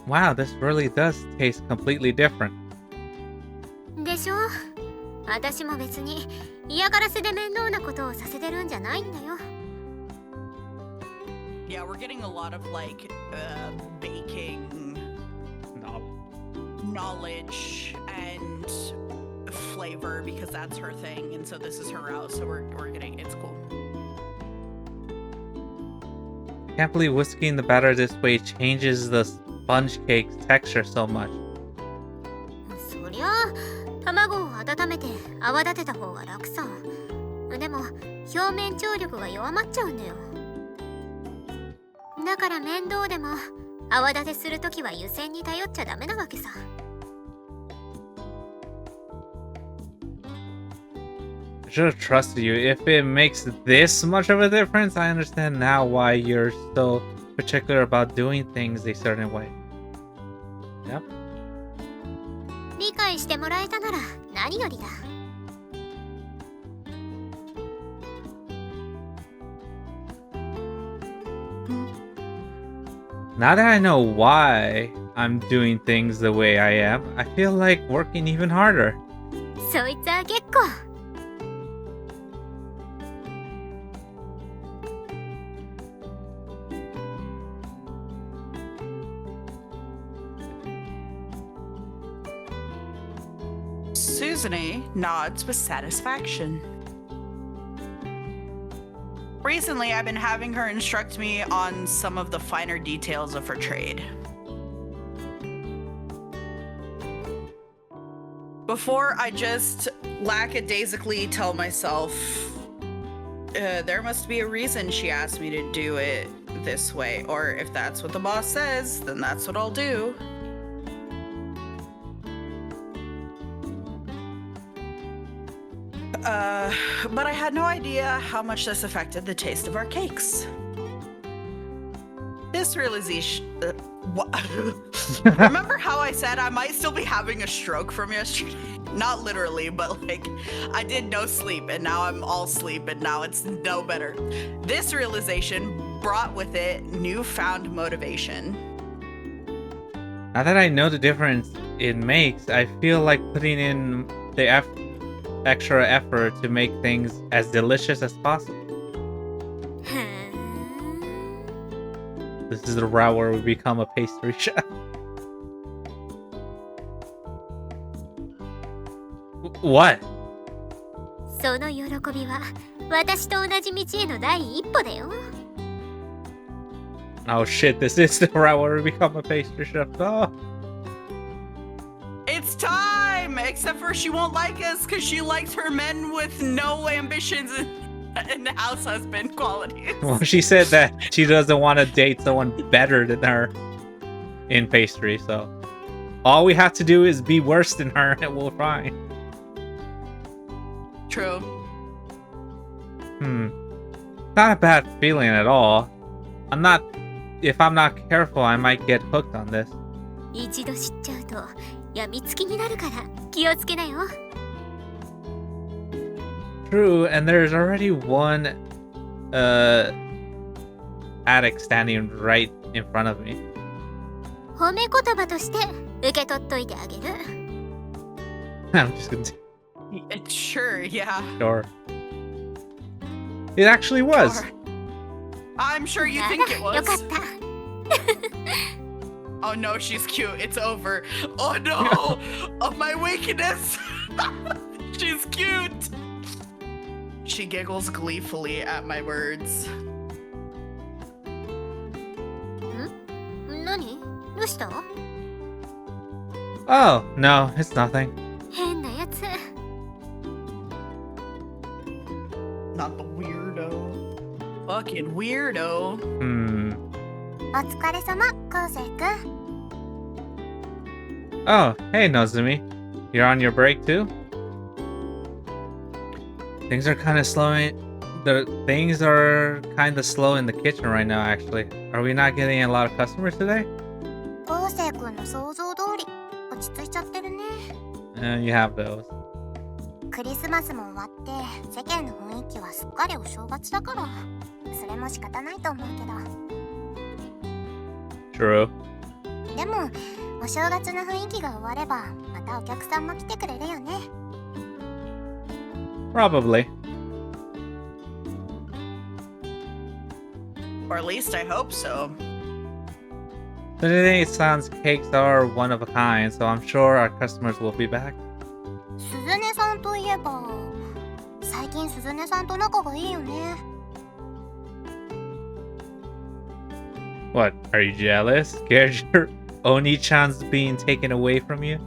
Wow, this really does taste completely different. でしょ？私も別に嫌がらせで面倒なことをさせてるんじゃないんだよ。Yeah, we're getting a lot of like baking knowledge and flavor because that's her thing, and so this is her route. So we're getting it's cool. Can't believe whisking the batter this way changes the sponge cake's texture so much. そりゃあ卵を温めて泡立てた方が楽さ。でも表面張力が弱まっちゃうんだよ。だから面倒でも泡立てするときは湯煎に頼っちゃダメなわけさ。I should have trusted you. If it makes this much of a difference, I understand now why you're so particular about doing things a certain way. Yep. 理解してもらえたなら何よりだ。Now that I know why I'm doing things the way I am, I feel like working even harder. そいつは結構。Suzune nods with satisfaction. Recently, I've been having her instruct me on some of the finer details of her trade. Before, I just lackadaisically tell myself, there must be a reason she asked me to do it this way, or if that's what the boss says, then that's what I'll do. But I had no idea how much this affected the taste of our cakes. This realization... Remember how I said I might still be having a stroke from yesterday? Not literally, but like, I did no sleep, and now I'm all sleep, and now it's no better. This realization brought with it newfound motivation. Now that I know the difference it makes, I feel like putting in the extra effort to make things as delicious as possible. This is the route where we become a pastry chef. What? その喜びは私と同じ道への第一歩だよ。Oh shit, this is the route where we become a pastry chef. Oh. It's time! Except for she won't like us because she likes her men with no ambitions and house husband qualities. Well, she said that she doesn't want to date someone better than her in pastry, so all we have to do is be worse than her and we'll fine. True. Not a bad feeling at all. If I'm not careful, I might get hooked on this. 一度知っちゃうとやみつきになるから気をつけなよ。True, and there's already one addict standing right in front of me. 褒め言葉として受け取っといてあげる。I'm just gonna Sure, yeah. Sure. It actually was. Sure. I'm sure you think it よかっ was. た。Oh no, she's cute. It's over. Oh no! Of my weakness! She's cute! She giggles gleefully at my words. 何？どうした？ Oh, no, it's nothing. 変なやつ。Not the weirdo. Fucking weirdo. お疲れ様、昴生くん。 Oh, hey, Nozumi. You're on your break too? Things are kind of slowing. Things are kind of slow in the kitchen right now, actually. Are we not getting a lot of customers today? 昴生くんの想像通り、落ち着いちゃってるね。You have those. クリスマスも終わって、世間の雰囲気はすっかりお正月だから、それも仕方ないと思うけど。 True. でもお正月の雰囲気が終わればまたお客さんも来てくれるよね。 Probably. Or at least I hope so. Suzune-san's cakes are one of a kind, so I'm sure our customers will be back. すずねさんといえば最近すずねさんと仲がいいよね。 What, are you jealous? Scared your Oni-chan's being taken away from you?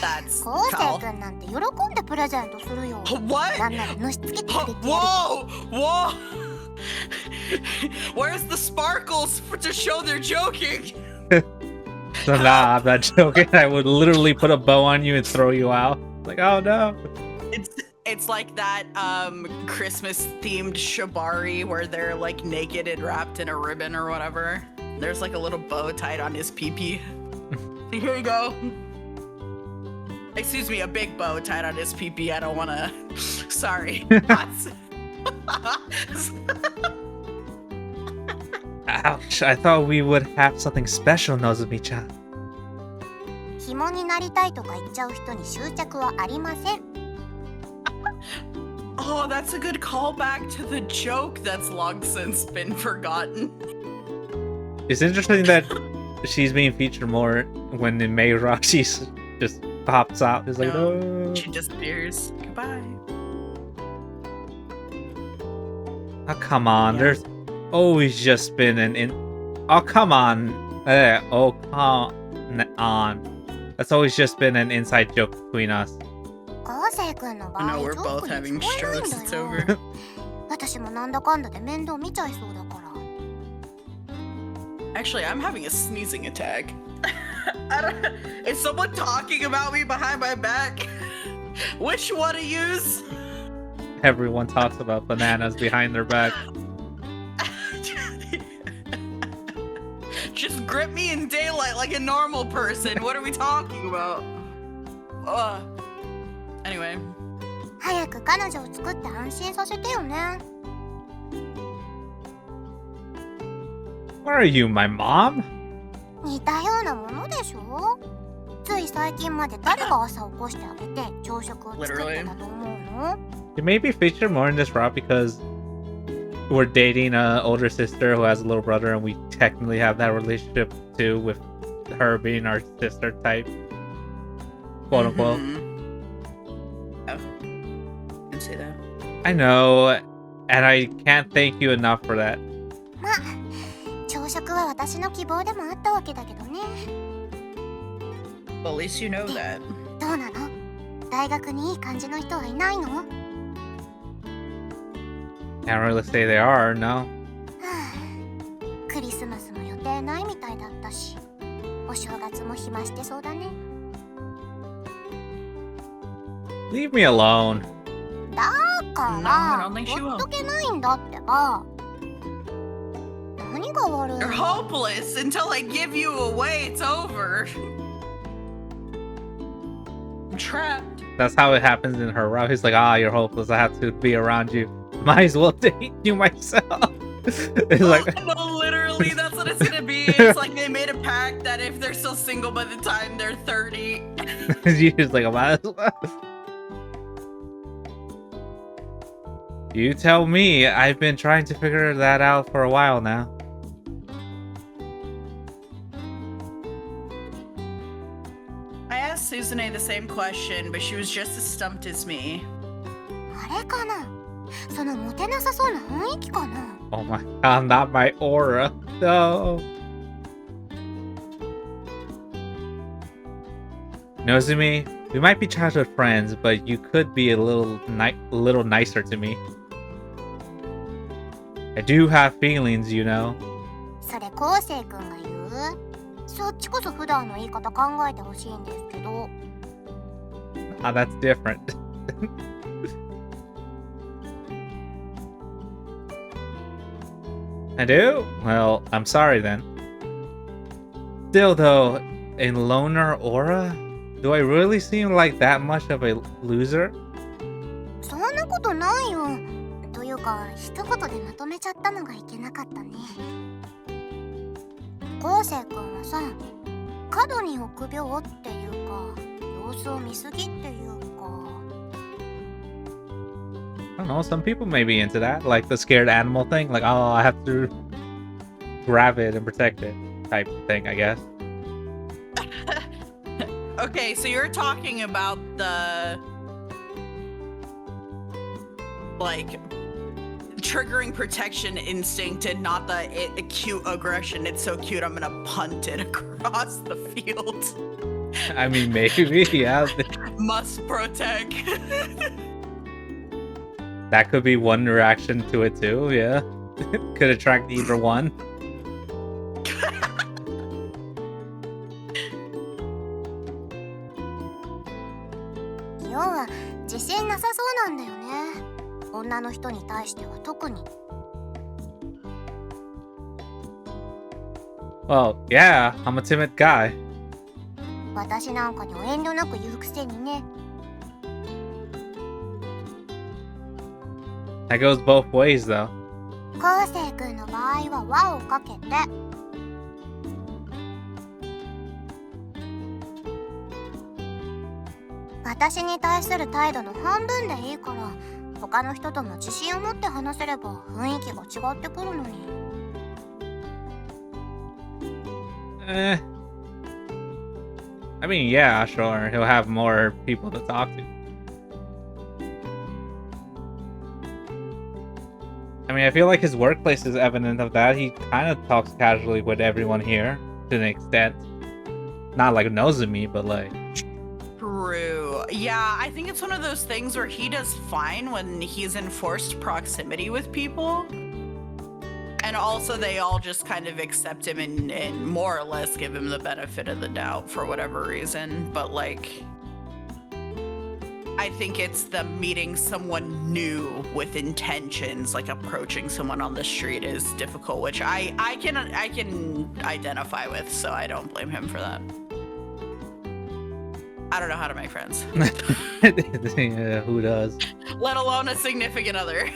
That's 昴生 foul. くんなんて喜んでプレゼントするよ。 What? なんならのしつけてくれてやる。 Whoa! Whoa! Where's the sparkles to show they're joking? So nah, I'm not joking. I would literally put a bow on you and throw you out. Like, oh no. It's like that Christmas themed shibari where they're like naked and wrapped in a ribbon or whatever. There's like a little bow tied on his pee-pee. Here you go. Excuse me, a big bow tied on his pee-pee. I don't want to. Sorry. Ouch, I thought we would have something special, Nozomi-chan. 紐になりたいとか言っちゃう人に執着はありません。 Oh, that's a good callback to the joke that's long since been forgotten. It's interesting that she's being featured more when the May Roxy just pops out. It's like, no. She disappears. Goodbye. Oh, come on. Yeah. There's always just been Oh, come on. Oh, come on. That's always just been an inside joke between us. 昴生くんの場合 I know we're ジョー both クに having 聞こえないん strokes. だ It's よ。 over. 私もなんだかんだで面倒見ちゃいそうだから。 Actually, I'm having a sneezing attack. Is someone talking about me behind my back? Which one to use? Everyone talks about bananas behind their back. Just grip me in daylight like a normal person. What are we talking about? Anyway. 早く彼女を作って安心させてよね。 What are you, my mom? 似たようなものでしょ。つい最近まで誰が朝起こしてあげて朝食を作ってたと思うの？ You may be featured more in this route because we're dating an older sister who has a little brother, and we technically have that relationship too, with her being our sister type, quote unquote. Oh, can say that. I know, and I can't thank you enough for that. まあ、朝食は私の希望でもあったわけだけどね。 Well, at least you know that. どうなの？大学にいい感じの人はいないの？は Can't really say they are, no. あ、クリスマスも予定ないみたいだったし、お正月も暇してそうだね。 Leave me alone. だか No, I ら don't think she ほ will. っとけないんだってば。何が悪い You're の？ hopeless until I give you away. It's over. I'm trapped. That's how it happens in her route. He's like, you're hopeless. I have to be around you. Might as well date you myself. It's like, No, literally, that's what it's gonna be. It's like they made a pact that if they're still single by the time they're 30. she's like, might as well. You tell me. I've been trying to figure that out for a while now. I asked Suzune the same question, but she was just as stumped as me. あれかな？そのモテなさそうな雰囲気かな？ Oh my god, not my aura. No. Nozumi, we might be childhood friends, but you could be a little nicer to me. I do have feelings, you know. それ昴生くんが言う？そっちこそ普段の言い方考えてほしいんですけど。That's different. I do? Well, I'm sorry then. Still though, a loner aura? Do I really seem like that much of a loser? そんなことないよ。というか、一言でまとめちゃったのがいけなかったね。昴生君はさ、過度に臆病っていうか、様子を見すぎっていうか。I don't know, some people may be into that, like the scared animal thing, like, oh, I have to grab it and protect it type thing, I guess. Okay, so you're talking about the like triggering protection instinct and not the acute aggression. It's so cute, I'm gonna punt it across the field. I mean, maybe, yeah. Must protect. That could be one reaction to it too, yeah. Could attract either one. 要は自信なさそうなんだよね。女の人に対しては特に。Well, yeah, I'm a timid guy. 私なんかには遠慮なく言うくせにね。That goes both ways, though. 昴生君の場合は輪をかけて。私に対する態度の半分でいいから、他の人とも自信を持って話せれば雰囲気が違ってくるのに。I mean, yeah, sure. He'll have more people to talk to. I mean, I feel like his workplace is evident of that. He kind of talks casually with everyone here to an extent. Not like knows me, but like... True. Yeah, I think it's one of those things where he does fine when he's in forced proximity with people. And also they all just kind of accept him and more or less give him the benefit of the doubt for whatever reason. But like, I think it's the meeting someone new with intentions, like approaching someone on the street is difficult, which I can identify with, so I don't blame him for that. I don't know how to make friends. Yeah, who does? Let alone a significant other.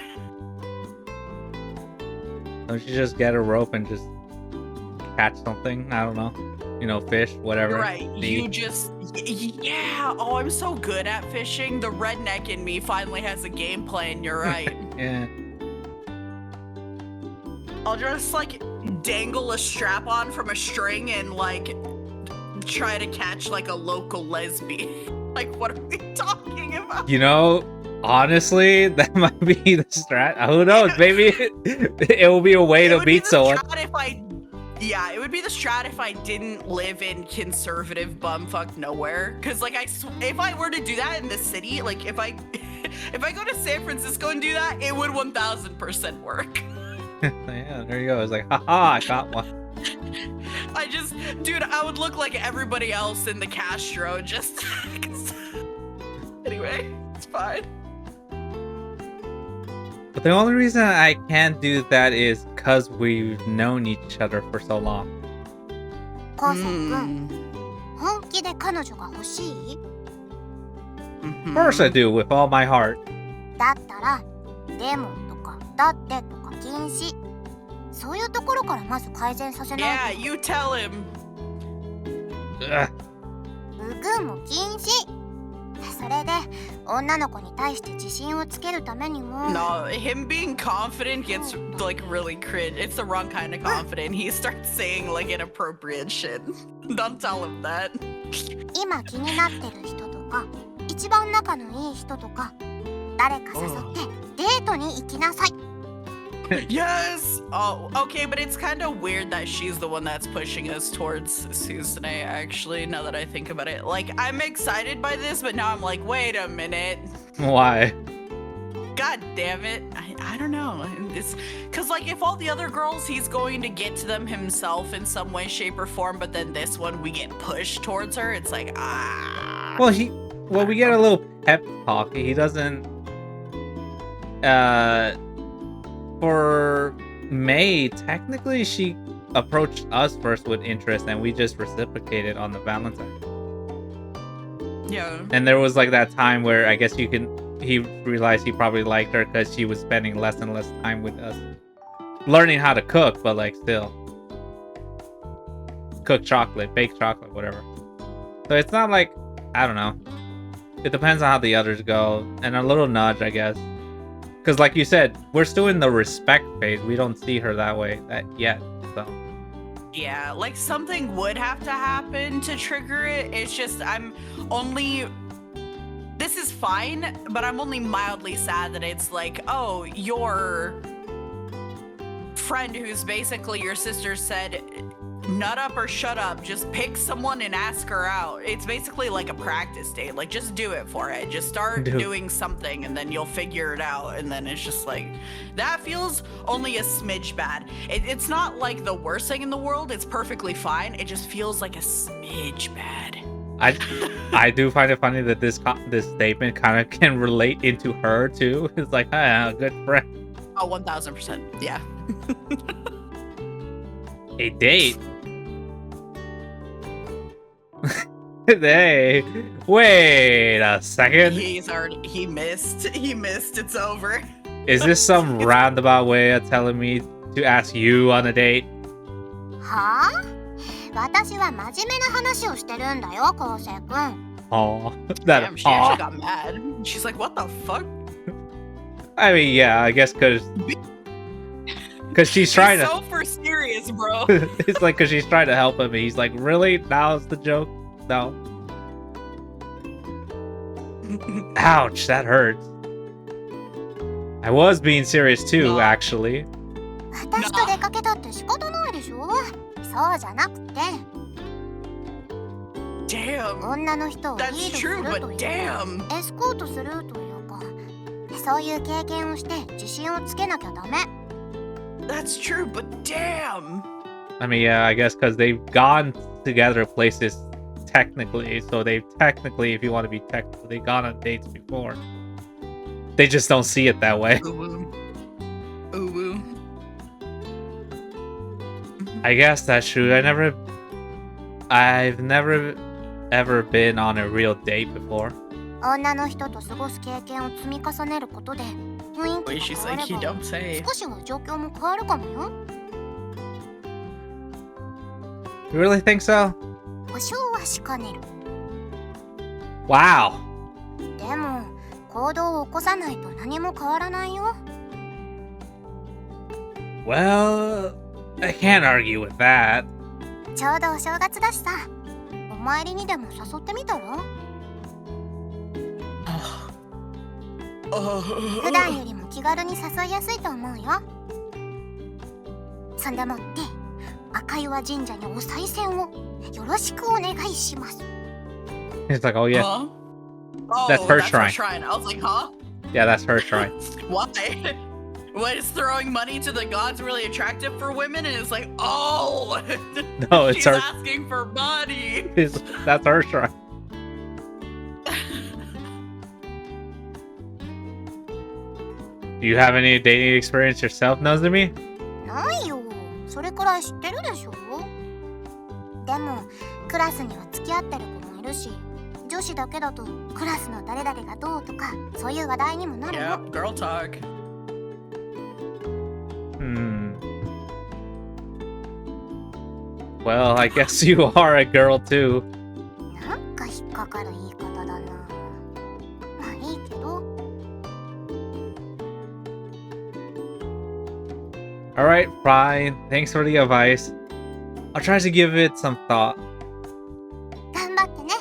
Don't you just get a rope and just catch something? I don't know. You know, fish, whatever. Right. You just... Yeah. Oh, I'm so good at fishing. The redneck in me finally has a game plan. You're right. Yeah. I'll just, like, dangle a strap on from a string and, like, try to catch, like, a local lesbian. Like, what are we talking about? You know, honestly, that might be the strat. Who knows? Maybe it will be a way to beat someone. Yeah, it would be the strat if I didn't live in conservative bumfuck nowhere. Cause like if I were to do that in the city, like if I go to San Francisco and do that, it would 1000% work. Yeah, there you go. It's like, haha, I got one. Dude, I would look like everybody else in the Castro. Just anyway, it's fine. But the only reason I can't do that is because we've known each other for so long. 昴生君、本気で彼女が欲しい？ Of course I do, with all my heart. だったら、でもとか、だってとか禁止。そういうところからまず改善させないと。Yeah, you tell him. うぐも禁止。それで女の子に対して自信をつけるためにも。No, him being confident gets like really cringe. It's the wrong kind of confident. He starts saying like inappropriate shit. Don't tell him that. 今気になってる人とか、一番仲のいい人とか、誰か誘ってデートに行きなさい。Yes! Oh, okay, but it's kind of weird that she's the one that's pushing us towards Suzune, actually, now that I think about it. Like, I'm excited by this, but now I'm like, wait a minute. Why? God damn it. I don't know. It's because, like, if all the other girls, he's going to get to them himself in some way, shape, or form, but then this one, we get pushed towards her, it's like, ah. Well, we get a little pep talk. He doesn't... For May, technically she approached us first with interest and we just reciprocated on the Valentine. Yeah. And there was like that time where I guess he realized he probably liked her because she was spending less and less time with us. Learning how to cook, but like still. cook chocolate, bake chocolate, whatever. So it's not like, I don't know. It depends on how the others go, and a little nudge, I guess. Because like you said, we're still in the respect phase. We don't see her that way yet. So yeah, like something would have to happen to trigger it. It's just this is fine, but I'm only mildly sad that it's like, oh, your friend who's basically your sister said, nut up or shut up, just pick someone and ask her out. It's basically like a practice date. Like, just do it for it. Just start doing something and then you'll figure it out. And then it's just like, that feels only a smidge bad. It's not like the worst thing in the world. It's perfectly fine. It just feels like a smidge bad. I do find it funny that this statement kind of can relate into her too. It's like, good friend. Oh, 1000%. Yeah. A date? Hey, wait a second. He missed. It's over. Is this some roundabout way of telling me to ask you on a date? はあ？私は真面目な話をしてるんだよ、昴生くん。Oh, Damn, she actually got mad. She's like, what the fuck? I mean, yeah, I guess because she's trying so for serious, bro. It's like because she's trying to help him. And he's like, really? Now's the joke? No. Ouch, that hurts. I was being serious too, actually. 私と出かけたって仕方ないでしょ。そうじゃなくて。Damn. 女の人をリード That's する true, と but いう damn. か、エスコートするというか、そういう経験をして自信をつけなきゃダメ。That's true, but damn. I mean, yeah, I guess because they've gone together places technically. So they've technically, if you want to be technical, they've gone on dates before. They just don't see it that way. Ooh. Ooh. I guess that's true. I've never ever been on a real date before. 女の人と過ごす経験を積み重ねることで雰囲 Wait, 気 she's が変 like, わ he れば don't say. 少しは状況も変わるかもよ。 You really think so? 保証はしかねる。 Wow. でも行動を起こさないと何も変わらないよ。 Well, I can't argue with that. ちょうどお正月だしさ。お参りにでも誘ってみたら？普段よりも気軽に誘いやすいと思うよ。そんでもって赤岩神社にお賽銭をよろしくお願いします。 It's like, oh yeah, Huh? Oh, That's her her shrine. shrine. I was like, huh? yeah, that's her shrine. Why? What, is throwing money to the gods really attractive for women? And it's like, oh, No, it's she's her. asking for money. That's her shrine. Do you have any dating experience yourself, Nozumi? ないよ。それくらい知ってるでしょ。でもクラスには付き合ってる子もいるし、女子だけだとクラスの誰々がどうとかそういう話題にもなるよ。 Yep, girl talk. Well, I guess you are a girl too. なんか引っかかる言い方だな。まあいいけど。 Alright, fine. Thanks for the advice. I'll try to give it some thought. 頑張ってね。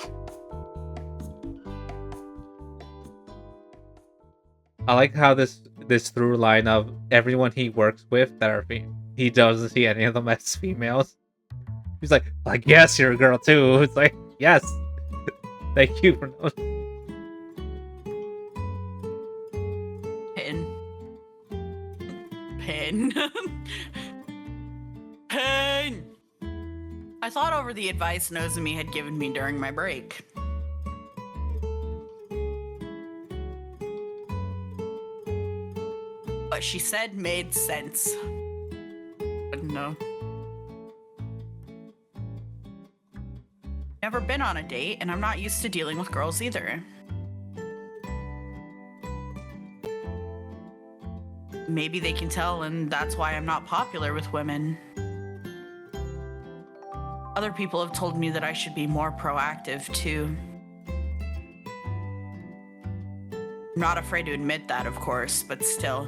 I like how this through line of everyone he works with that are he doesn't see any of them as females. He's like, I guess you're a girl too. It's like, yes. Thank you for noticing. Pin. Pin. I thought over the advice Nozumi had given me during my break. What she said made sense. But no. Never been on a date, and I'm not used to dealing with girls either. Maybe they can tell, and that's why I'm not popular with women. Other people have told me that I should be more proactive too. I'm not afraid to admit that, of course, but still.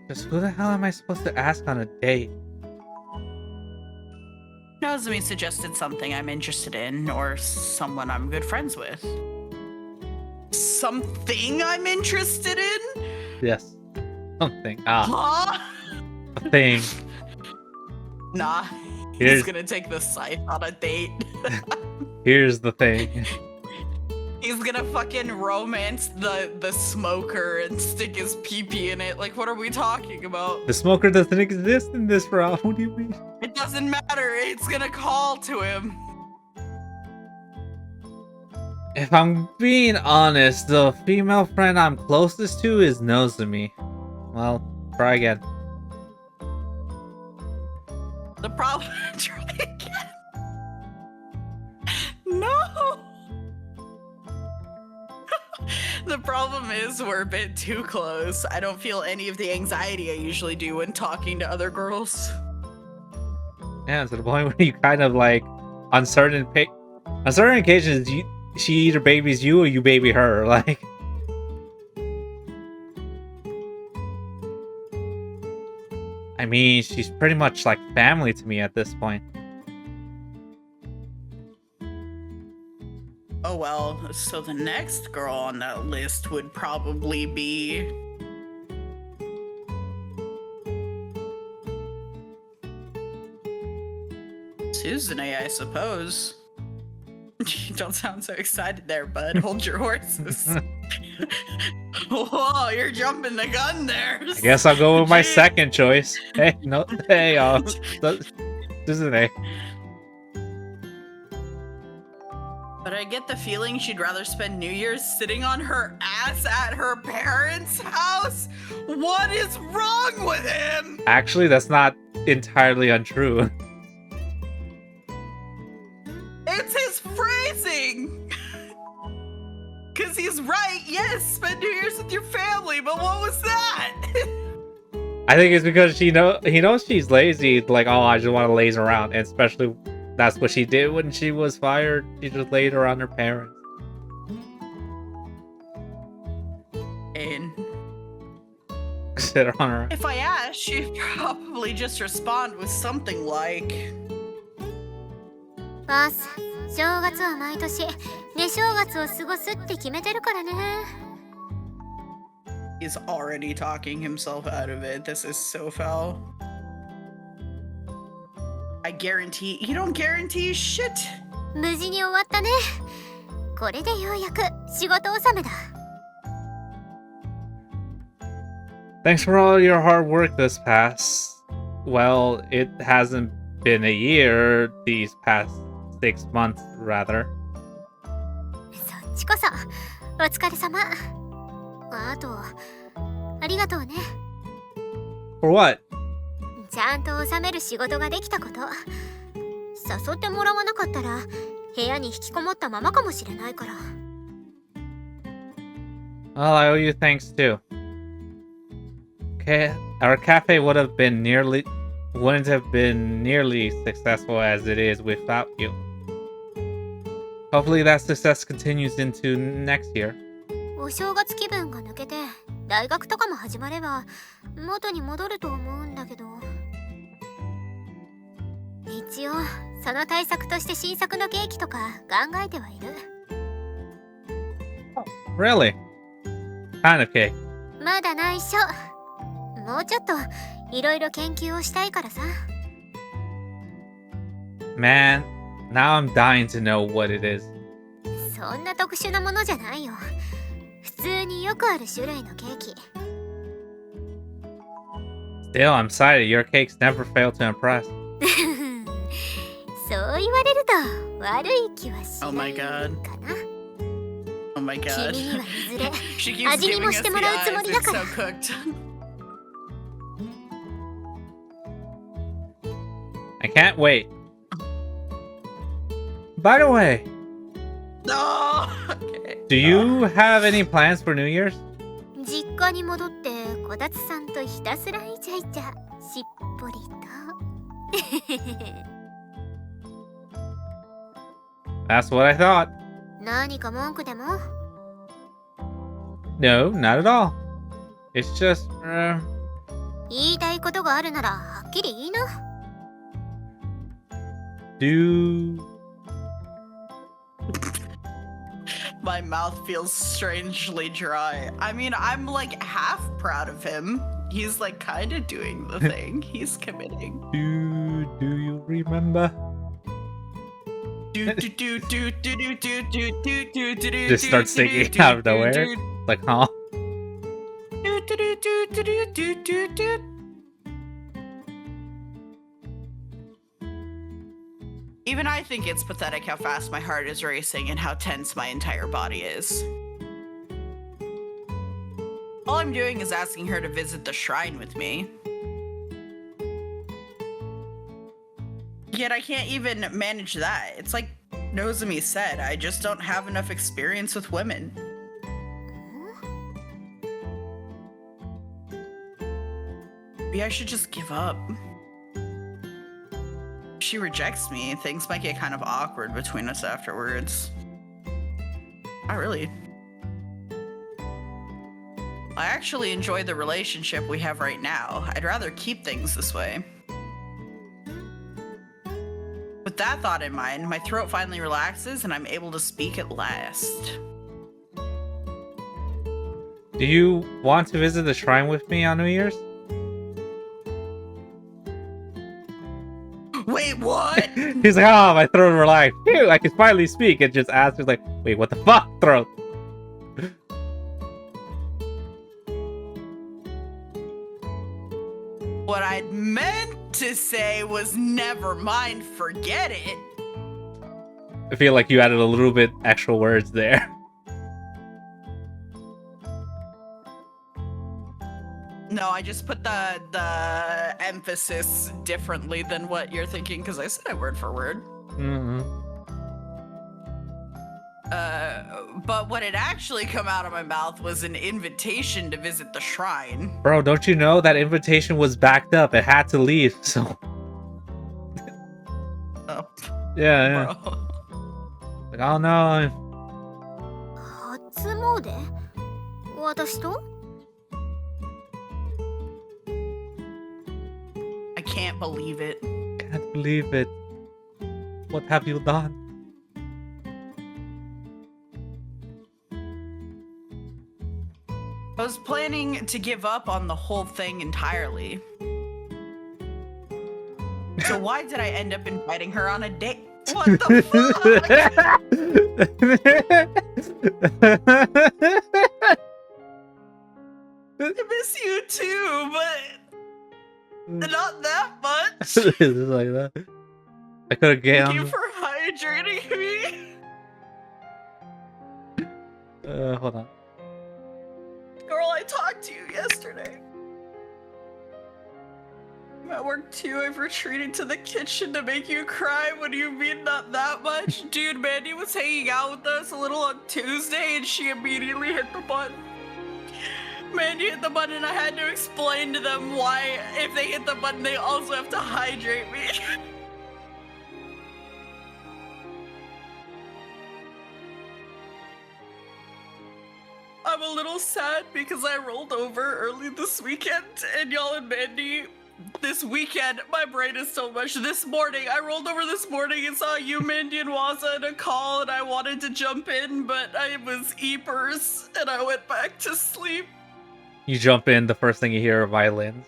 Just who the hell am I supposed to ask on a date? Nozomi suggested something I'm interested in, or someone I'm good friends with. Something I'm interested in? Yes. Something. Huh? A thing. Nah. Here's- He's gonna take the scythe on a date. Here's the thing. He's gonna fucking romance the smoker and stick his pee-pee in it. Like, what are we talking about? The smoker doesn't exist in this round. What do you mean? It doesn't matter. It's gonna call to him. If I'm being honest, the female friend I'm closest to is Nozomi. Well, try again. The problem. Try again. No. The problem is we're a bit too close. I don't feel any of the anxiety I usually do when talking to other girls. Yeah, to the point where you kind of like, on certain occasions, she either babies you or you baby her. Like, I mean, she's pretty much like family to me at this point. Oh well, so the next girl on that list would probably be... Suzune, I suppose. You don't sound so excited there, bud. Hold your horses. Whoa, you're jumping the gun there. I guess I'll go with my second choice. Hey, no, hey, Suzune. But I get the feeling she'd rather spend New Year's sitting on her ass at her parents' house. What is wrong with him? Actually, that's not entirely untrue. It's his phrasing. Because he's right. Yes, spend New Year's with your family. But what was that? I think it's because he knows she's lazy. Like, oh, I just want to laze around, and especially that's what she did when she was fired. She just laid around her parents. And Sit on her. if I asked, she'd probably just respond with something like, バース、正月は毎年寝正月を過ごすって決めてるからね。 he's already talking himself out of it. This is so foul. I guarantee, you don't guarantee shit. 無事に終わったね。これでようやく仕事納めだ。 Thanks for all your hard work this past. Well, it hasn't been a year. These past 6 months, rather. そっちこそお疲れ様。あとありがとうね。 For what? ちゃんと納める仕事ができたこと。誘ってもらわなかったら部屋に引きこもったままかもしれないから。 Well, I owe you thanks too. Okay, our cafe wouldn't have been nearly successful as it is without you. Hopefully that success continues into next year. お正月気分が抜けて大学とかも始まれば元に戻ると思うんだけど。一応その対策として新作のケーキとか考えてはいる。 Really? Kind of cake. まだ内緒。もうちょっといろいろ研究をしたいからさ。 Man, now I'm dying to know what it is. そんな特殊なものじゃないよ。普通によくある種類のケーキ。 Still, I'm excited. Your cakes never fail to impress. そう言われると悪い気はし Oh な my い god. かな。 Oh my god. 君にはいずれ She keeps 味見 giving も us し the てもらうつも eyes. りだ It's から so cooked. I can't wait. By the way, No. Okay. do you have any plans for New Year's? 実家に戻ってこたつさんとひたすらイチャイチャしっぽりと。That's what I thought. 何か文句でも？ No, not at all. It's just, 言いたいことがあるならはっきり言いな。do... My mouth feels strangely dry. I mean, I'm like half proud of him. He's like kind of doing the thing. He's committing. Do you remember? Just start singing out of nowhere. Like, huh? Even I think it's pathetic how fast my heart is racing and how tense my entire body is. All I'm doing is asking her to visit the shrine with me. Yet I can't even manage that. It's like Nozomi said, I just don't have enough experience with women. Maybe I should just give up. If she rejects me, things might get kind of awkward between us afterwards. Not really. I actually enjoy the relationship we have right now. I'd rather keep things this way. With that thought in mind, my throat finally relaxes and I'm able to speak at last. Do you want to visit the shrine with me on New Year's? Wait, what? He's like, oh, my throat relaxed. Phew, I can finally speak. And just answers like, wait, what the fuck, throat? What I'd meant to say was never mind, forget it. I feel like you added a little bit extra words there. No, I just put the emphasis differently than what you're thinking because I said it word for word. Mm-hmm. But what had actually come out of my mouth was an invitation to visit the shrine. Bro, don't you know that invitation was backed up? It had to leave, so... Oh, yeah. bro. Like, oh no. 初詣？私と？ I can't believe it. Can't believe it. What have you done? I was planning to give up on the whole thing entirely. So why did I end up inviting her on a date? What the fuck? I miss you too, but not that much. It's like that. I could have Thank gone. you for hydrating me. Hold on. Girl, I talked to you yesterday. I'm at work too. I've retreated to the kitchen to make you cry. What do you mean not that much? Dude, Mandy was hanging out with us a little on Tuesday and she immediately hit the button. Mandy hit the button and I had to explain to them why if they hit the button they also have to hydrate me. I'm a little sad because I rolled over early this weekend and y'all and Mandy this weekend, my brain is so much. This morning, I rolled over this morning and saw you, Mandy, and Waza in a call and I wanted to jump in, but I was eepers and I went back to sleep. You jump in, the first thing you hear are violins.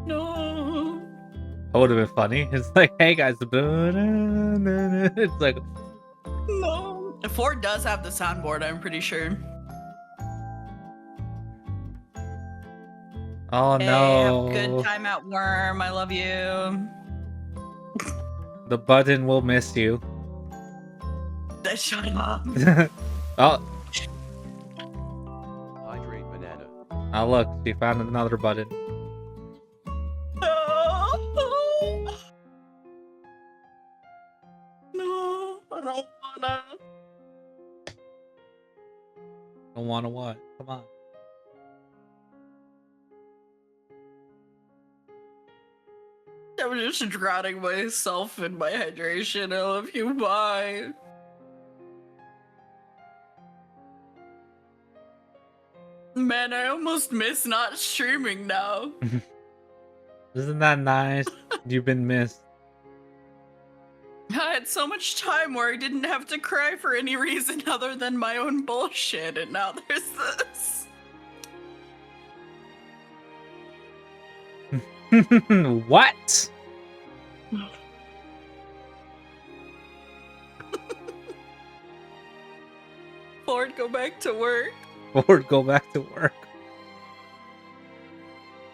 No. That would have been funny. It's like, hey guys, it's like, No. Ford does have the soundboard, I'm pretty sure. oh Hey, no. have a good time at Worm. I love you. The button will miss you. Shut up. Oh, Hydrate banana. oh look, she found another button. No. No, I don't wanna. Don't wanna what? Come on. I'm just drowning myself in my hydration. I love you. Bye. Man, I almost miss not streaming now. Isn't that nice? You've been missed. I had so much time where I didn't have to cry for any reason other than my own bullshit, and now there's this. What? Ford, go back to work. Or go back to work.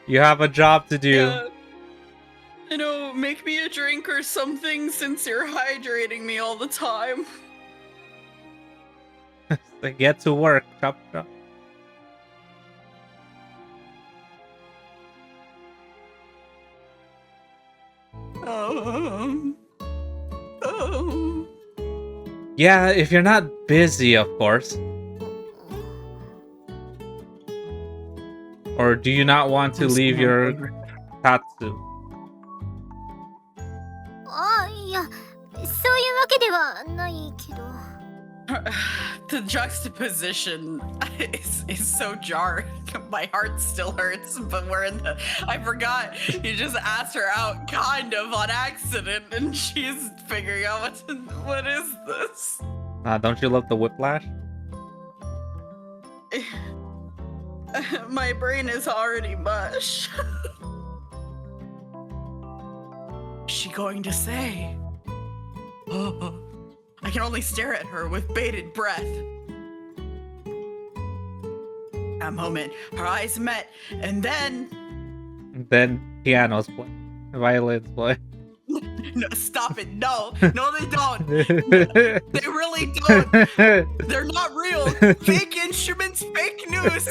You have a job to do. Yeah. You know, make me a drink or something since you're hydrating me all the time. So get to work. Chop, chop. Oh. Yeah, if you're not busy, of course. Or do you not want to leave your Tatsu? あ、いや、そういうわけではないけど。The juxtaposition is so jarring. My heart still hurts, but we're in the. I forgot. You just asked her out kind of on accident, and she's figuring out what is this? Don't you love the whiplash? My brain is already mush. What's she going to say? I can only stare at her with bated breath. A moment, her eyes met, and then Pianos play. Violins play. no, stop it. No, they don't. They really don't. They're not real. Fake instruments, fake news.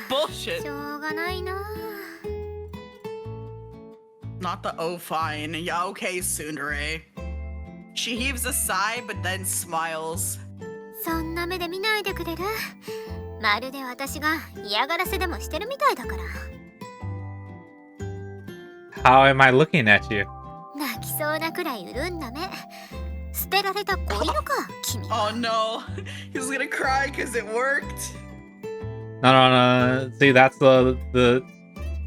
Bullshit. しょうがないな。 Not the oh fine. Yeah, okay, Tsundere. She heaves a sigh, but then smiles. そんな目で見ないでくれる？まるで私が嫌がらせでもしてるみたいだから。 How am I looking at you? 泣きそうなくらい潤んだ目。捨てられた子犬か、君。 Oh no, he's gonna cry because it worked. No. See, that's the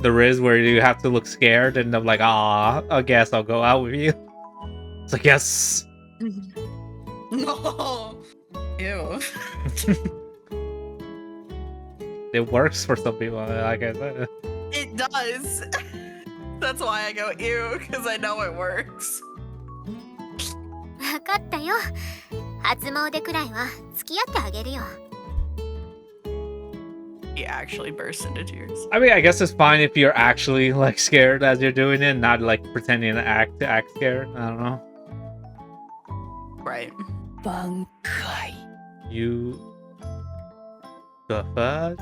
Riz where you have to look scared and I'm like, ah, I guess I'll go out with you. It's like, yes. No. Ew. It works for some people, like I said. It does. That's why I go ew, because I know it works. わかったよ。初詣くらいは付き合ってあげるよ。 He actually burst into tears. I mean, I guess it's fine if you're actually like scared as you're doing it, not like pretending to act scared. I don't know. Right. You the fudge?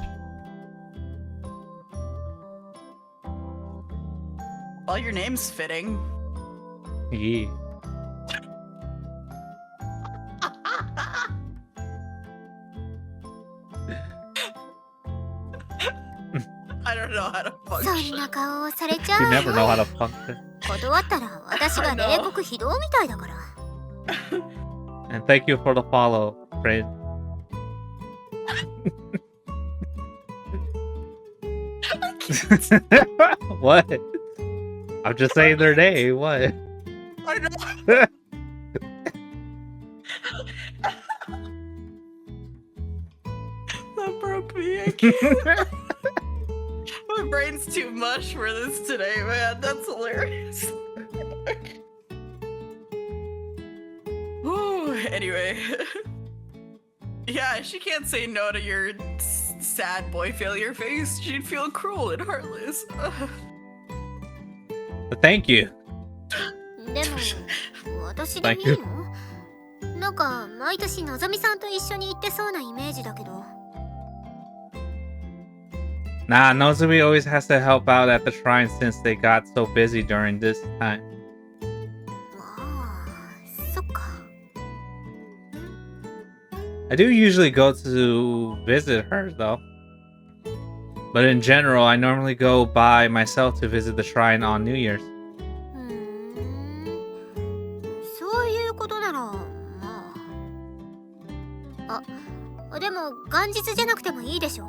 Well, your name's fitting. Yeah. I don't know how to そん function. な顔をされちゃ You う never わ know よ。 how to function. 断ったら私が冷酷非道みたいだから。 And thank you for the follow, friend. What? I'm just saying their name. What? I know. That broke me. I can't. My brain's too mush for this today, man. That's hilarious. Ooh, anyway. Yeah, she can't say no to your sad boy failure face. She'd feel cruel and heartless. But thank you. でも、私でいいの？なんか毎年のぞみさんと一緒に行ってそうなイメージだけど。 Nah, Nozomi always has to help out at the shrine since they got so busy during this time. ああ、そっか。 I do usually go to visit her though. But in general, I normally go by myself to visit the shrine on New Year's. そういうことならまあでも元日じゃなくてもいいでしょ。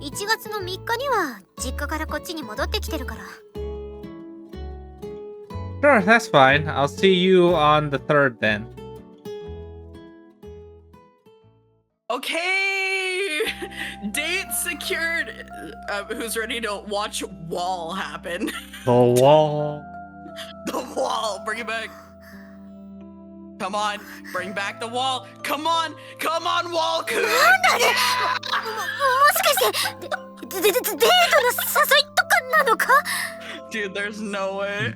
1月の3日には実家からこっちに戻ってきてるから。 Sure, that's fine. I'll see you on the 3rd then. Okay, date secured. Who's ready to watch wall happen? The wall. The wall, bring it back. Come on, bring back the wall. Come on, wall coon. もしかしてデートの誘いとかなのか。 Dude, there's no way.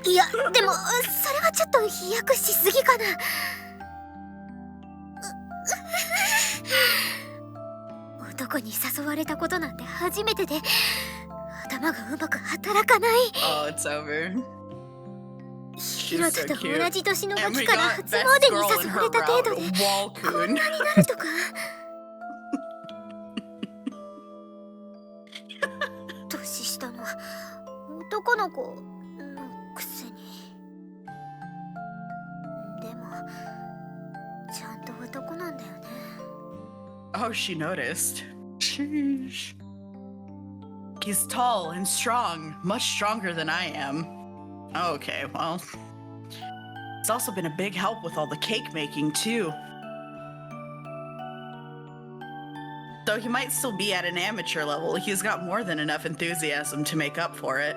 いやでもそれはちょっと飛躍しすぎかな。男に誘われたことなんて初めてで頭がうまく働かない。 Oh, it's over. ヒロトと同じ年のガキから初詣に誘われた程度でこんなになるとか。年下の男の子のくせに。でもちゃんと男なんだよね。 Oh, she noticed. Sheesh. He's tall and strong, much stronger than I am. Okay, well. He's also been a big help with all the cake making, too. Though he might still be at an amateur level, he's got more than enough enthusiasm to make up for it.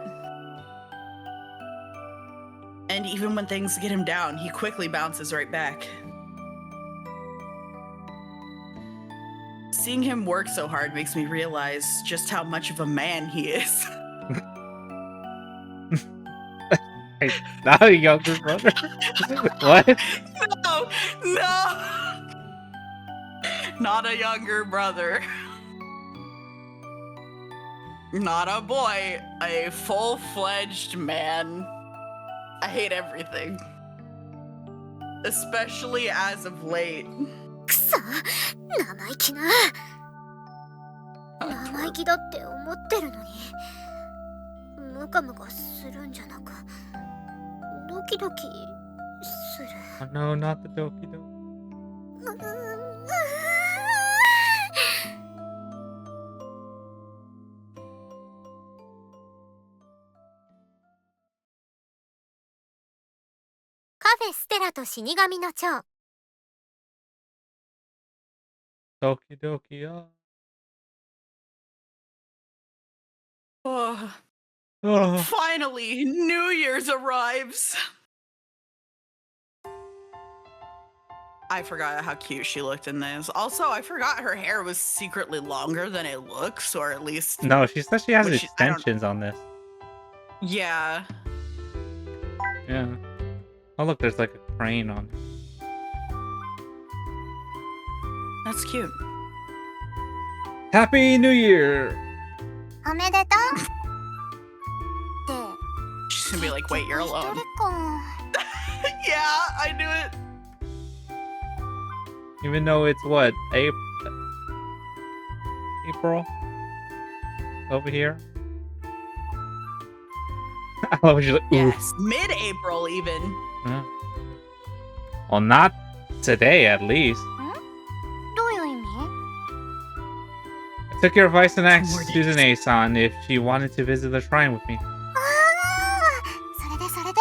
And even when things get him down, he quickly bounces right back. Seeing him work so hard makes me realize just how much of a man he is. Hey, not a younger brother. What? No! Not a younger brother. Not a boy, a full-fledged man. I hate everything. Especially as of late. くそ、生意気な。生意気だって思ってるのにムカムカするんじゃなくドキドキする。 Oh, no, not the doki doki. カフェステラと死神の蝶。 Doki doki, Oh, oh. finally, New Year's arrives. I forgot how cute she looked in this. Also, I forgot her hair was secretly longer than it looks, or at least... No, she says she has Which I don't- extensions on this. Yeah. Yeah. Oh, look, there's like a crane on it. That's cute. Happy New Year! おめでとうって。 She's gonna be like, wait, you're 一 alone. 人か。 Yeah, I knew it. Even though it's what? April? Over here? Oh, she's like, ooh. Yes, mid-April even. Huh. Well, not today, at least. どういう意味？ I took your advice and asked More days. Suzune-san if she wanted to visit the shrine with me. ああ、それでそれで。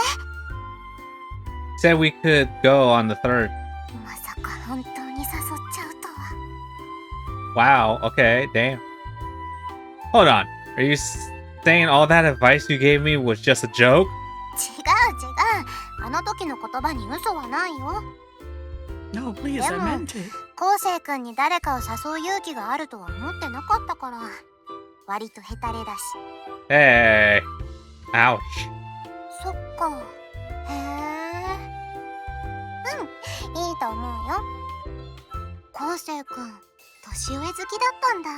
Said we could go on the 3rd. まさか本当に誘っちゃうとは。 Wow, okay, damn. Hold on. Are you saying all that advice you gave me was just a joke? 違う。あの時の言葉に嘘はないよ。 No, please, I Yeah. meant it. 昴生君に誰かを誘う勇気があるとは思ってなかったから。割とヘタレだし。 Hey. Ouch. そっか。へえ。うん、いいと思うよ。昴生君、年上好きだったんだ。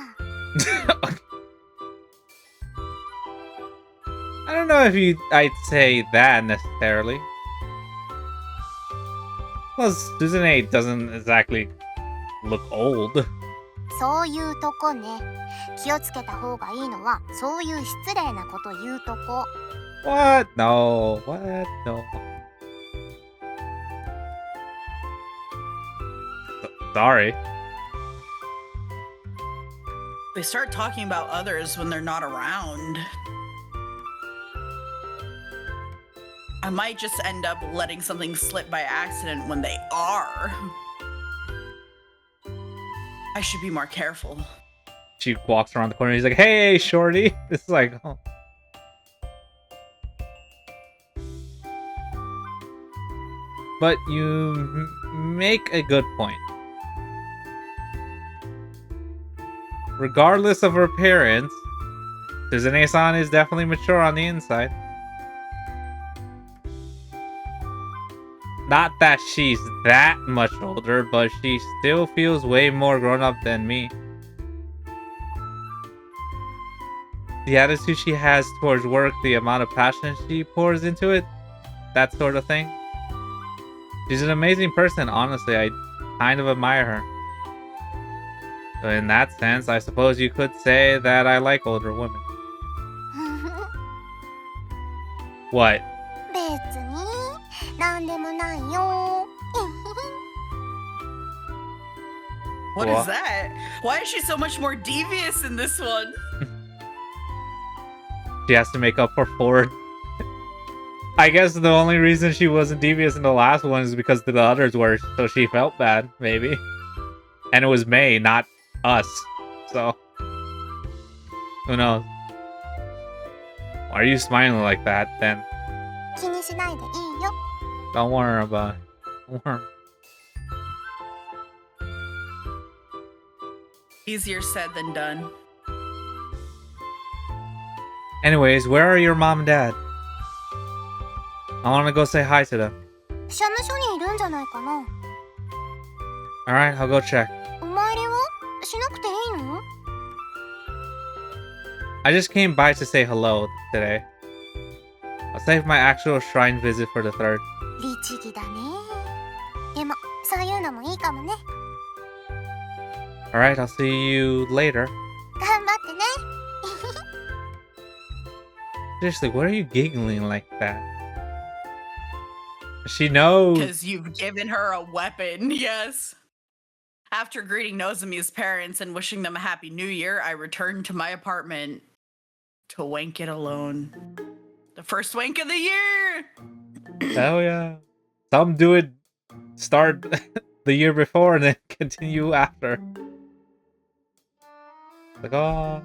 I don't know if I'd say that necessarily. Plus, Suzune doesn't exactly look old. そういうとこね。気をつけた方がいいのはそういう失礼なこと言うとこ。 What? No. What? No. Sorry. They start talking about others when they're not around. I might just end up letting something slip by accident when they are. I should be more careful. She walks around the corner. He's like, "Hey, shorty." This is like, oh. But you make a good point. Regardless of her appearance, Suzune-san is definitely mature on the inside. Not that she's that much older, but she still feels way more grown up than me. The attitude she has towards work, the amount of passion she pours into it, that sort of thing. She's an amazing person, honestly. I kind of admire her. So in that sense, I suppose you could say that I like older women. What? 別になんでもないよ。 What What? is that? Why is she so much more devious in this one? She has to make up for Ford. I guess the only reason she wasn't devious in the last one is because the others were, so she felt bad, maybe. And it was May, not us. So, who knows? Why are you smiling like that, then? 気にしないでいいよ。 Don't worry about it. Don't worry. Easier said than done. Anyways, where are your mom and dad? I want to go say hi to them. 社務所にいるんじゃないかな。 Alright, I'll go check. お参りはしなくていいの？ I just came by to say hello today. I'll save my actual shrine visit for the 3rd. 律儀だね。でもそういうのもいいかもね。 Alright, I'll see you later. 頑張ってね。 Seriously, what are you giggling like that? She knows. Because you've given her a weapon, yes. After greeting Nozomi's parents and wishing them a happy new year, I returned to my apartment to wank it alone. The first wank of the year! Hell yeah. Some do it, start the year before and then continue after. Like, oh.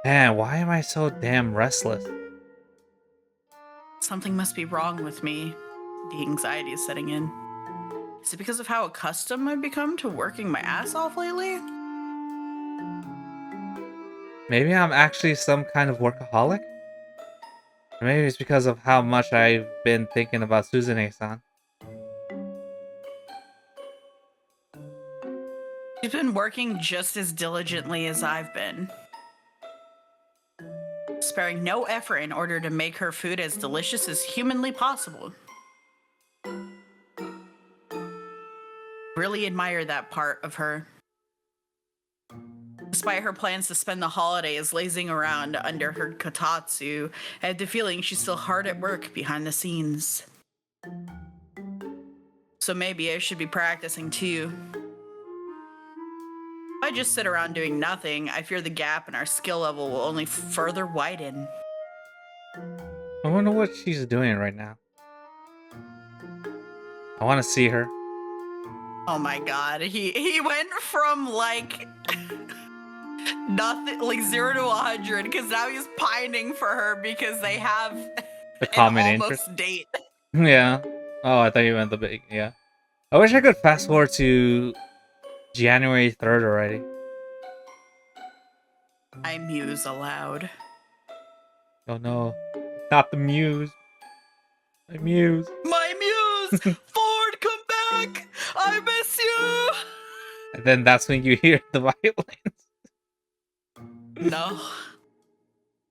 Man, why am I so damn restless? Something must be wrong with me. The anxiety is setting in. Is it because of how accustomed I've become to working my ass off lately? Maybe I'm actually some kind of workaholic? Or maybe it's because of how much I've been thinking about Suzune-san. She's been working just as diligently as I've been, sparing no effort in order to make her food as delicious as humanly possible. Really admire that part of her. Despite her plans to spend the holidays lazing around under her kotatsu, I have the feeling she's still hard at work behind the scenes. So maybe I should be practicing too. If I just sit around doing nothing, I fear the gap in our skill level will only further widen. I wonder what she's doing right now. I want to see her. Oh my god, he went from like nothing, like 0 to 100, because now he's pining for her because they have A common an interest. almost date. Yeah. Oh, I thought you meant the big. Yeah. I wish I could fast forward to January 3rd already. I muse aloud. Oh no. Not the muse. My muse. My muse! Ford, come back! I miss you! And then that's when you hear the violins. No.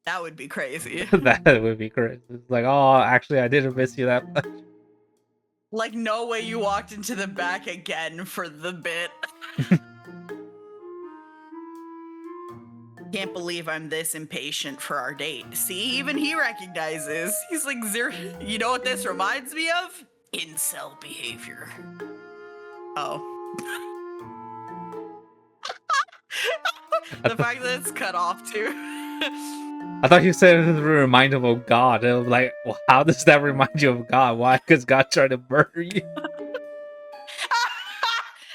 That would be crazy. That would be crazy. It's like, oh, actually, I didn't miss you that much. Like, no way you walked into the back again for the bit. Can't believe I'm this impatient for our date. See, even he recognizes. He's like, zero. You know what this reminds me of? Incel behavior. Oh. The fact that it's cut off too. I thought you said it was a reminder of God. I was like, well, how does that remind you of God? Why? Because God tried to murder you.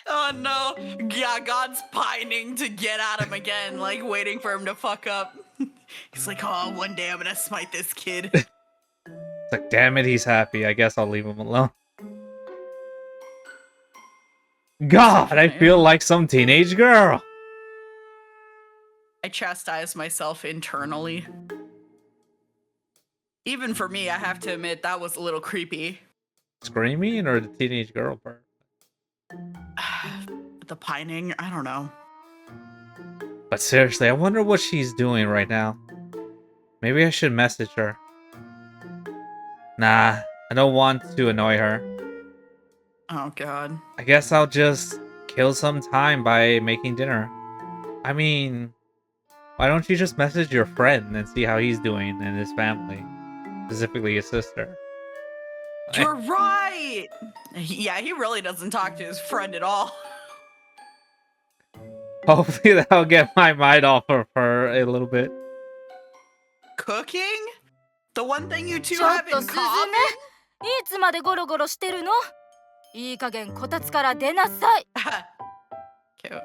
Oh no. Yeah, God's pining to get at him again, like waiting for him to fuck up. He's like, oh, one day I'm gonna smite this kid. It's like, damn it, he's happy. I guess I'll leave him alone. God, I feel like some teenage girl. I chastise myself internally. Even for me, I have to admit, that was a little creepy. Screaming or the teenage girl part? The pining, I don't know. But seriously, I wonder what she's doing right now. Maybe I should message her. Nah, I don't want to annoy her. Oh god. I guess I'll just kill some time by making dinner. I mean, why don't you just message your friend and see how he's doing and his family? Specifically his sister. You're right! Yeah, he really doesn't talk to his friend at all. Hopefully that'll get my mind off of her a little bit. Cooking? The one thing you two ちょっ have と in スズ common? メ、いつまでゴロゴロしてるの？いい加減こたつから出なさい。Cute.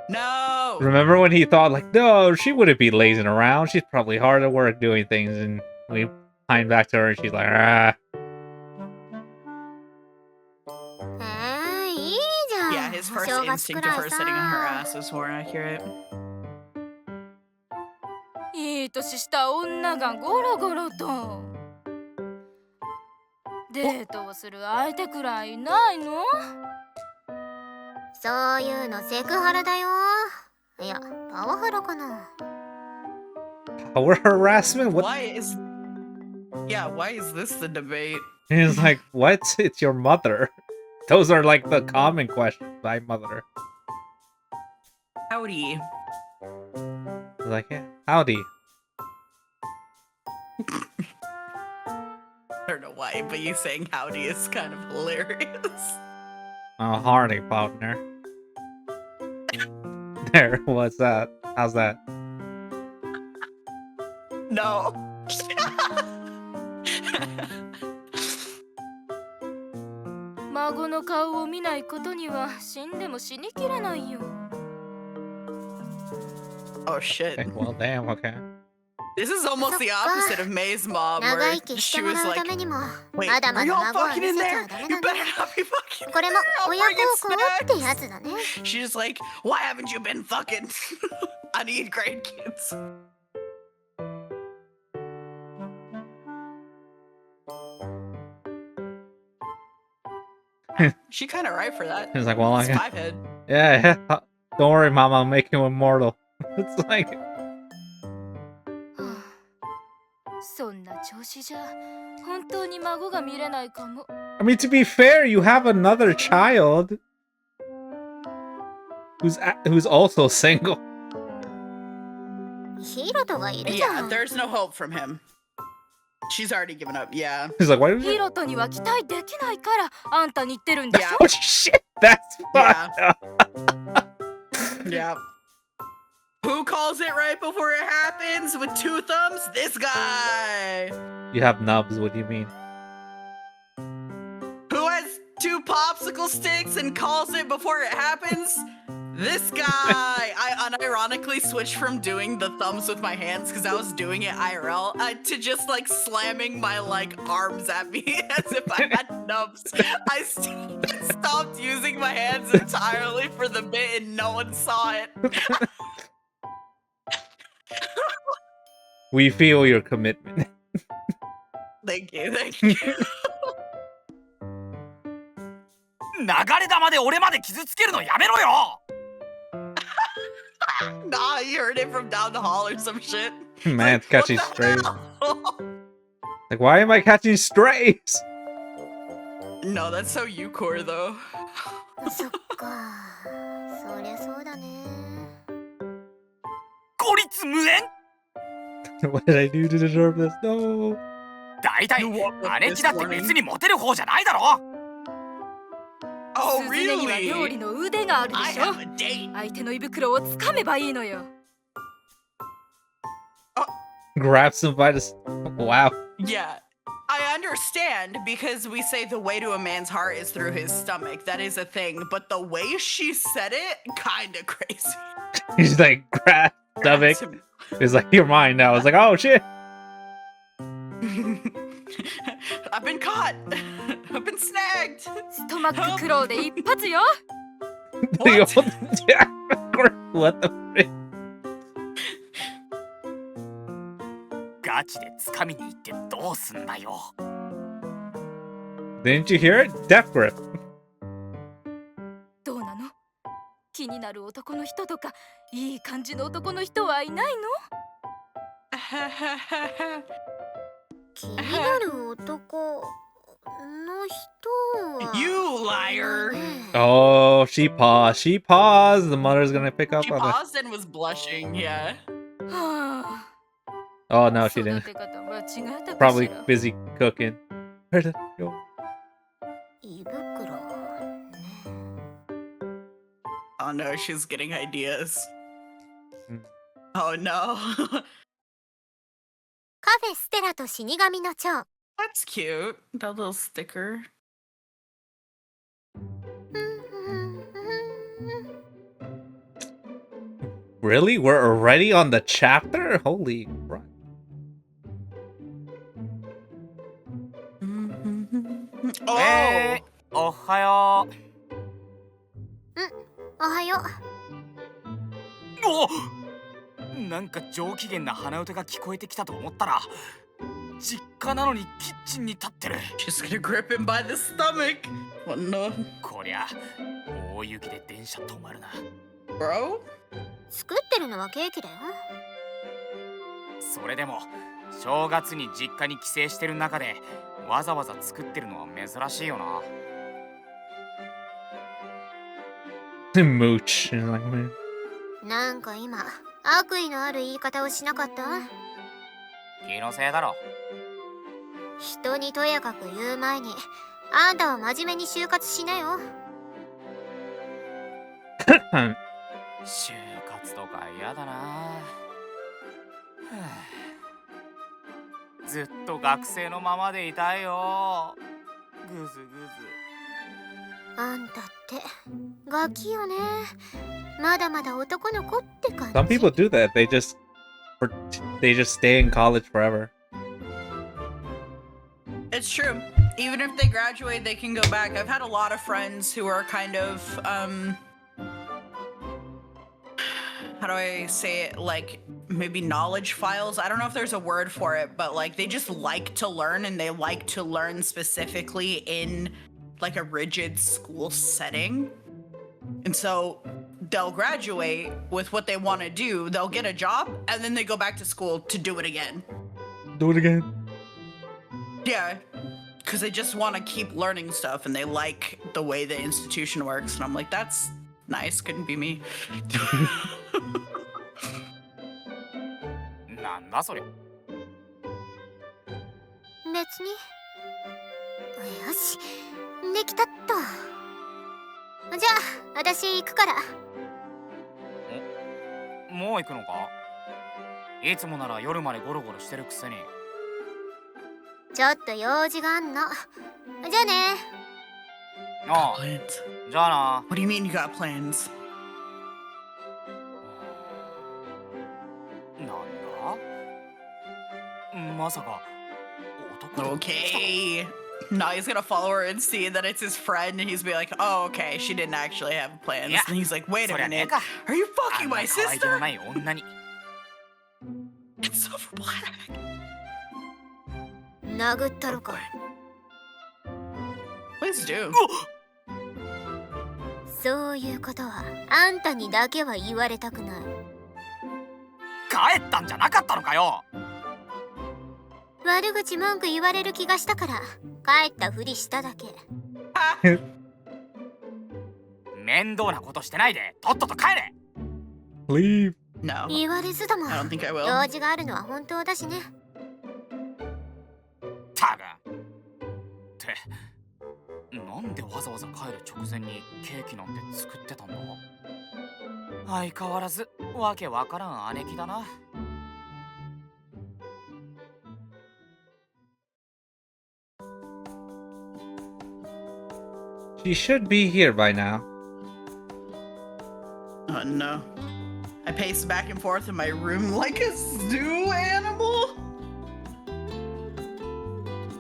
No! Remember when he thought like, no, she wouldn't be lazing around. She's probably hard at work doing things. And we pine back to her and she's like, ah. いいじゃん。 Yeah, his first お正月 instinct く of ら her いさ sitting on her ass is more accurate. いい年した女がゴロゴロと。デートをする相手くらいいないの？そういうのセクハラだよ。いや、パワハラかな。Power harassment? What? Why is... Yeah, why is this the debate? He's like, what? It's your mother. Those are like the common questions. My mother. Howdy. He's like, yeah, howdy. I don't know why, but you saying howdy is kind of hilarious. Oh, hardy, partner. There, what's that? How's that? No. 孫の顔を見ないことには死んでも死にきれないよ。Oh shit. Okay, well, damn, okay. This is almost the opposite of May's mom, 長 where 生きし she ても was らう like, ためにも、 wait, まだ are ま you だ all 孫は fucking 見 in せちゃ there? ダメ You だ better ね。 not be fucking これも I'll 親 bring 孝行って snacks. やつだね。 She's like, why haven't you been fucking? I need grandkids. She kind of right for that. He's like, well, I It's got... five head. Yeah, yeah. Don't worry, mama, I'll make you immortal. It's like... はあ、そんな調子じゃ本当に孫が見れないかも。 I mean, to be fair, you have another child who's also single. ヒロトがいるじゃ Yeah, ん。 there's no hope from him. She's already given up. Yeah. He's like, why did ヒ you... ロトには期待できないからあんたに言ってるんでし Yeah. ょ。 Oh, shit! That's fucked up. Yeah. Who calls it right before it happens with two thumbs? This guy. You have nubs, what do you mean? Who has two popsicle sticks and calls it before it happens? This guy. I unironically switched from doing the thumbs with my hands because I was doing it IRL to just like slamming my like arms at me as if I had nubs. I stopped using my hands entirely for the bit and no one saw it. We feel your commitment. Thank you, thank you. 流れ弾で俺まで傷つけるのやめろよ Nah, you heard it from down the hall or some shit. Man, Like, catching what the strays. hell? Like, why am I catching strays? No, that's so you core though. そっか、そりゃそうだね。孤立無縁。 What did I do to deserve this? No. 大体 You woke up 姉 this 貴だって morning. 別にモテる方じゃないだろ。 Oh, スズメには料理 really? の腕があるで I しょ。 have a date. 相手の胃袋をつかめばいいのよ。Grabs him by the. Wow. Yeah. I understand because we say the way to a man's heart is through his stomach. That is a thing. But the way she said it, kind of crazy. He's like, grab stomach. He's like, you're mine now. I was like, oh shit. I've been caught. I've been snagged. ストマッククローで一発よ。What? Yeah. What the frick? ガチで掴みに行ってどうすんだよ。 Didn't you hear it? Death grip. どうなの？気になる男の人とかいい感じの男の人はいないの？気になる男の人は。You liar. ね Oh, she paused. She paused. The mother's gonna pick up She on it. paused and was blushing, yeah. はあ。 Oh no, she 育 didn't. て方間違えたかし Probably ら。 busy cooking. Where did it go? 胃袋ね。 Oh no, she's getting ideas. Hmm. Oh no. カフェステラと死神の蝶。 That's cute. That little sticker. Really? We're already on the chapter? Holy crap. Oh! おはよおはよう。う。お、なんか上機嫌な鼻歌が聞こえてきたと思ったら、実家なのにキッチンに立ってる。 She's gonna grip him by the stomach. What no? こりゃ大雪で電車止まるな。 Bro? 作ってるのはケーキだよ。それでも正月に実家に帰省してる中でわざわざ作ってるのは珍しいよな。 Mooch. And like, man. なんか今、悪意のある言い方をしなかった？気のせいだろ。人にとやかく言う前に、あんたは真面目に就活しなよ。就活とか嫌だな。はあ、ずっと学生のままでいたいよ。ぐずぐず。あんたってガキよね。まだまだ男の子って感じ。 Some people do that. They just stay in college forever. It's true. Even if they graduate, they can go back. I've had a lot of friends who are kind of, how do I say it? Like, maybe knowledge files. I don't know if there's a word for it, but like they just like to learn and they like to learn specifically in like a rigid school setting. And so they'll graduate with what they want to do, they'll get a job, and then they go back to school to do it again. Do it again. Yeah, because they just want to keep learning stuff and they like the way the institution works. And I'm like, that's nice, couldn't be me. なんだそれ。別に。よし、できたっと。じゃあ、私行くから。もう行くのか。いつもなら夜までゴロゴロしてるくせに。ちょっと用事があんの。じゃあね。ああ、 Plans? じゃあな。 What do you mean you got plans? なんだまさか男で Okay. No, he's gonna follow her and see that it's his friend, and he's be like, "Oh, okay, she didn't actually have plans." Yeah. And he's like, "Wait a そりゃねえ minute, か。 are you あ fucking んな my 可愛げの sister?" ない女に。 It's so black. 殴ったろか。 Please do. そういうことはあんたにだけは言われたくない。帰ったんじゃなかったのかよ。悪口文句言われる気がしたから帰ったふりしただけ。面倒なことしてないでとっとと帰れ。 Leave. No, 言われずとも I don't think I will. 用事があるのは本当だしね。たがってなんでわざわざ帰る直前にケーキなんて作ってたんだ。相変わらずわけわからん姉貴だな。 She should be here by now. Oh no. I paced back and forth in my room like a zoo animal.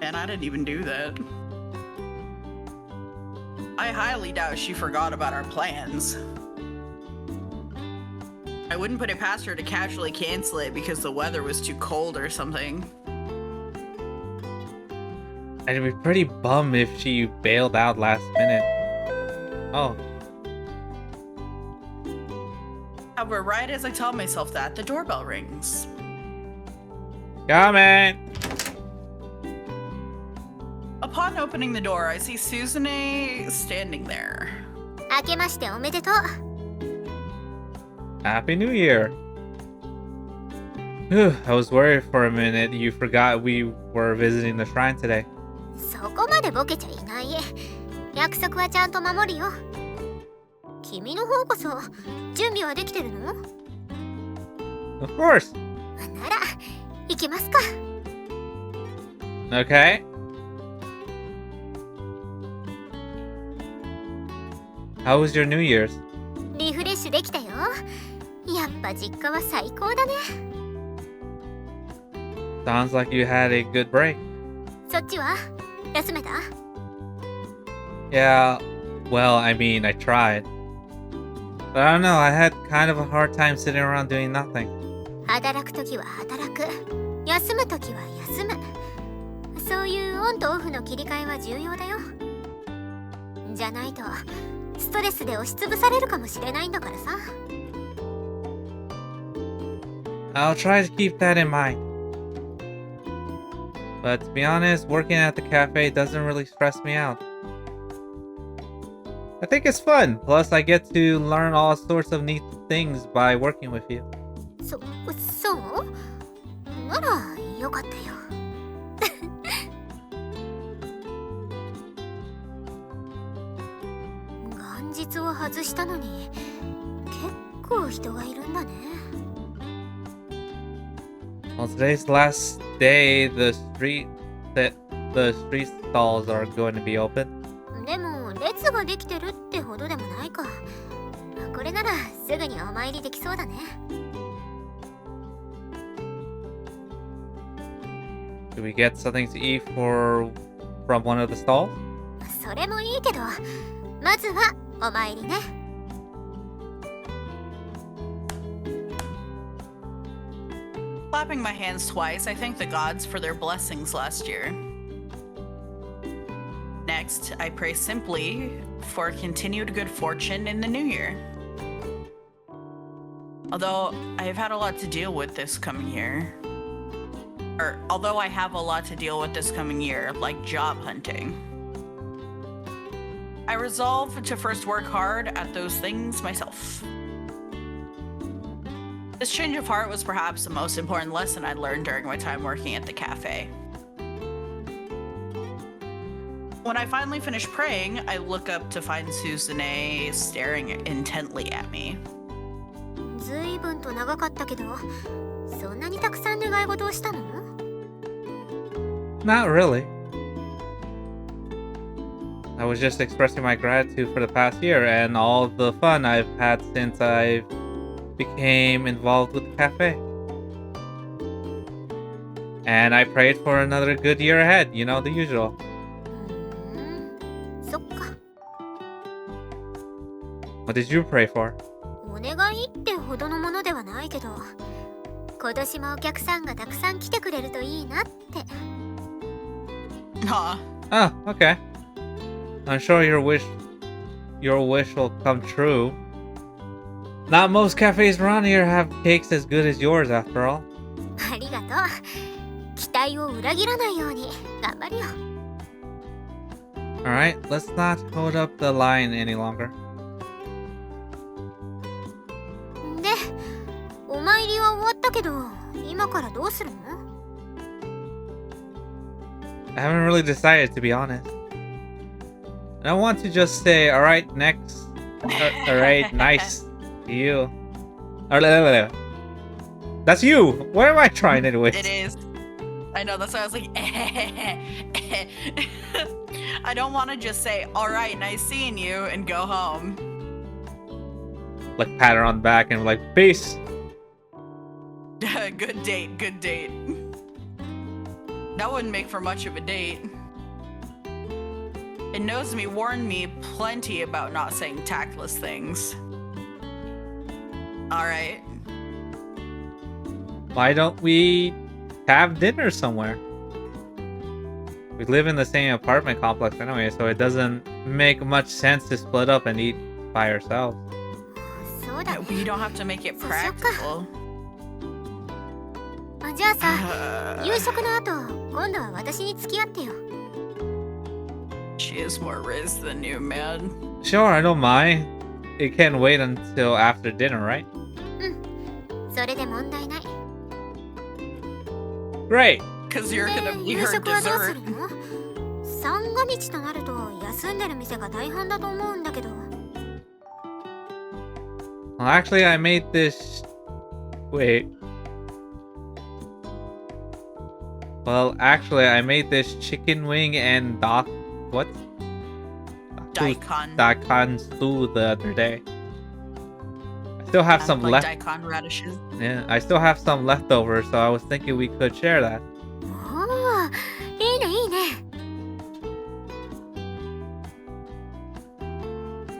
And I didn't even do that. I highly doubt she forgot about our plans. I wouldn't put it past her to casually cancel it because the weather was too cold or something. I'd be pretty bummed if she bailed out last minute. Oh. However, right as I tell myself that, the doorbell rings. Coming! Upon opening the door, I see Suzune standing there. 明けましておめでとう。 Happy New Year! Whew, I was worried for a minute you forgot we were visiting the shrine today. そこまでボケちゃいない。約束はちゃんと守るよ。君の方こそ準備はできてるの？ Of course! なら行きますか。 Okay. How was your New Year's? リフレッシュできたよ。やっぱ実家は最高だね。 Sounds like you had a good break. そっちは休めた？ Yeah, well, I mean, I tried. But I don't know, I had kind of a hard time sitting around doing nothing. 働くときは働く。休むときは休む。そういうオンとオフの切り替えは重要だよ。じゃないとストレスで押しつぶされるかもしれないんだからさ。 I'll try to keep that in mind. But to be honest, working at the cafe doesn't really stress me out. I think it's fun. Plus, I get to learn all sorts of neat things by working with you. そうならよかったよ。元日を外したのに結構人がいるんだね。 Well, today's the last day the street stalls are going to be open. でも列ができてるってほどでもないか。これならすぐにお参りできそうだね。 Do we get something to eat from one of the stalls? それもいいけど、まずはお参りね。 Clapping my hands twice, I thank the gods for their blessings last year. Next, I pray simply for continued good fortune in the new year. Although I have had a lot to deal with this coming year. Although I have a lot to deal with this coming year, like job hunting. I resolve to first work hard at those things myself. This change of heart was perhaps the most important lesson I learned during my time working at the cafe. When I finally finish praying, I look up to find Suzune staring intently at me. ずいぶんと長かったけど、そんなにたくさん願い事をしたの？ Not really. I was just expressing my gratitude for the past year and all the fun I've had since I became involved with the cafe. And I prayed for another good year ahead, you know, the usual. そっか。 What did you pray for? お願いってほどのものではないけど、今年もお客さんがたくさん来てくれるといいなって。 Aw. Oh, okay. I'm sure your wish will come true. Not most cafes around here have cakes as good as yours, after all. ありがとう。期待を裏切らないように頑張るよ。Alright, let's not hold up the line any longer. で、お参りは終わったけど、今からどうするの？ I haven't really decided, to be honest. And I want to just say, alright, next. Alright, nice. You. That's you! What am I trying anyways? It is. I know, that's why I was like, I don't want to just say, alright, nice seeing you, and go home. Like, pat her on the back and like, peace! Good date, good date. That wouldn't make for much of a date. It knows me, warned me plenty about not saying tactless things. Alright. Why don't we have dinner somewhere? We live in the same apartment complex anyway, so it doesn't make much sense to split up and eat by ourselves. そうだね。 We don't have to make it practical. じゃあさ、夕食の後、今度は私に付き合ってよ。 She is more riz than you, man. Sure, I don't mind. It can wait until after dinner, right? それで問題ない。 Great! Because you're で、 gonna be 夕 her 食はどうす dessert. るの？三が日となると休んでる店が大半だと思うんだけど。 Well, actually, I made this... Wait. Well, actually, I made this chicken wing and what? Daikon. Daikon stew the other day. I still have some Like left. daikon radishes. Yeah, I still have some leftover, so I was thinking we could share that. おお、いいねいいね。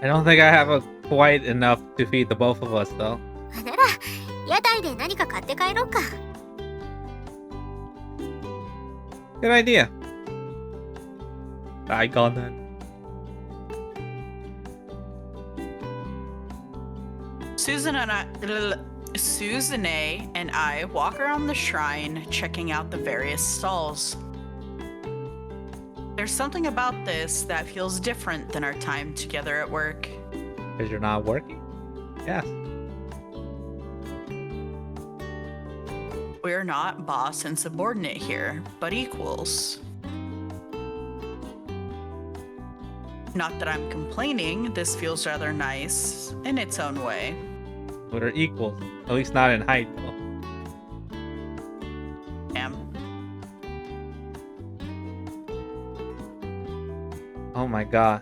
I don't think I have quite enough to feed the both of us, though. なら、屋台で何か買って帰ろうか。 Good idea. Daikon then. Suzune and I walk around the shrine, checking out the various stalls. There's something about this that feels different than our time together at work. Because you're not working? Yes. We're not boss and subordinate here, but equals. Not that I'm complaining, this feels rather nice in its own way. We're equals. At least not in height, though. Damn. Oh my god.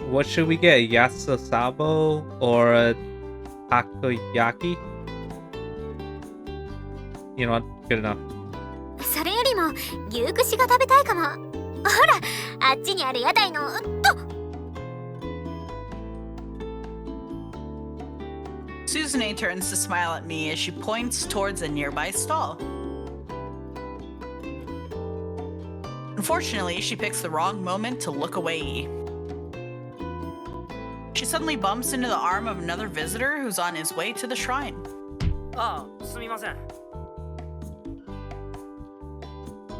What should we get? Yasasabo or a takoyaki? You know what? Good enough. それよりも牛串が食べたいかも。ほら、あっちにある屋台のと。 Suzune turns to smile at me as she points towards a nearby stall. Unfortunately, she picks the wrong moment to look away. She suddenly bumps into the arm of another visitor who's on his way to the shrine. ああ、すみません。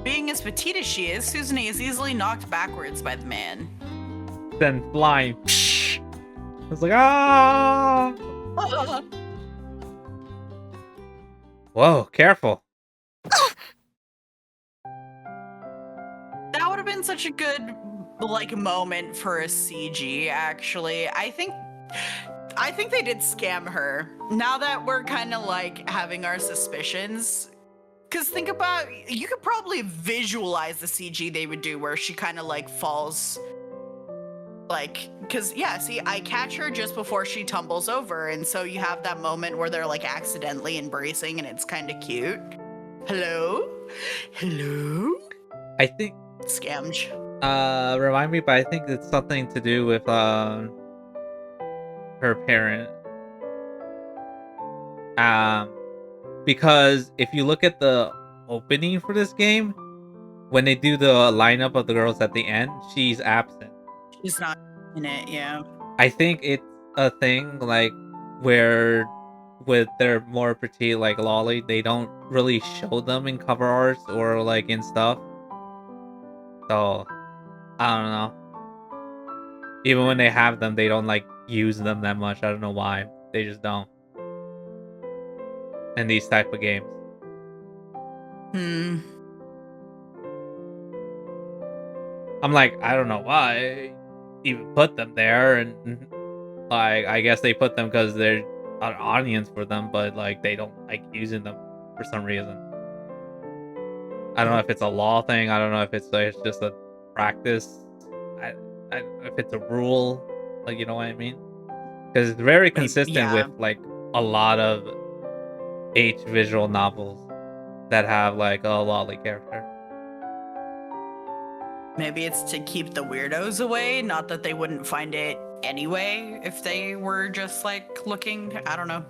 Being as petite as she is, Suzune is easily knocked backwards by the man. Then flying. I was like, ah! Whoa, careful. That would have been such a good moment for a CG, actually. I think they did scam her. Now that we're kind of having our suspicions, because think about, you could probably visualize the CG they would do where she kind of falls, because yeah, see, I catch her just before she tumbles over, and so you have that moment where they're accidentally embracing, and it's kind of cute. Hello? I think Scammed. remind me, but I think it's something to do with her parent. Because if you look at the opening for this game, when they do the lineup of the girls at the end, she's absent. She's not in it, yeah. I think it's a thing where with their more petite lolly, they don't really show them in cover arts or in stuff. So I don't know. even when they have them, they don't like use them that much. I don't know why. They just don't. In these type of games. I'm like, I don't know why even put them there, and like I guess they put them because they're an audience for them, but like they don't like using them for some reason. I don't know if it's a law thing. I don't know if it's just a practice. I if it's a rule, like, you know what I mean? Because it's very consistent with like a lot of H visual novels that have like a lolly character. Maybe it's to keep the weirdos away, not that they wouldn't find it anyway if they were just like looking. I don't know.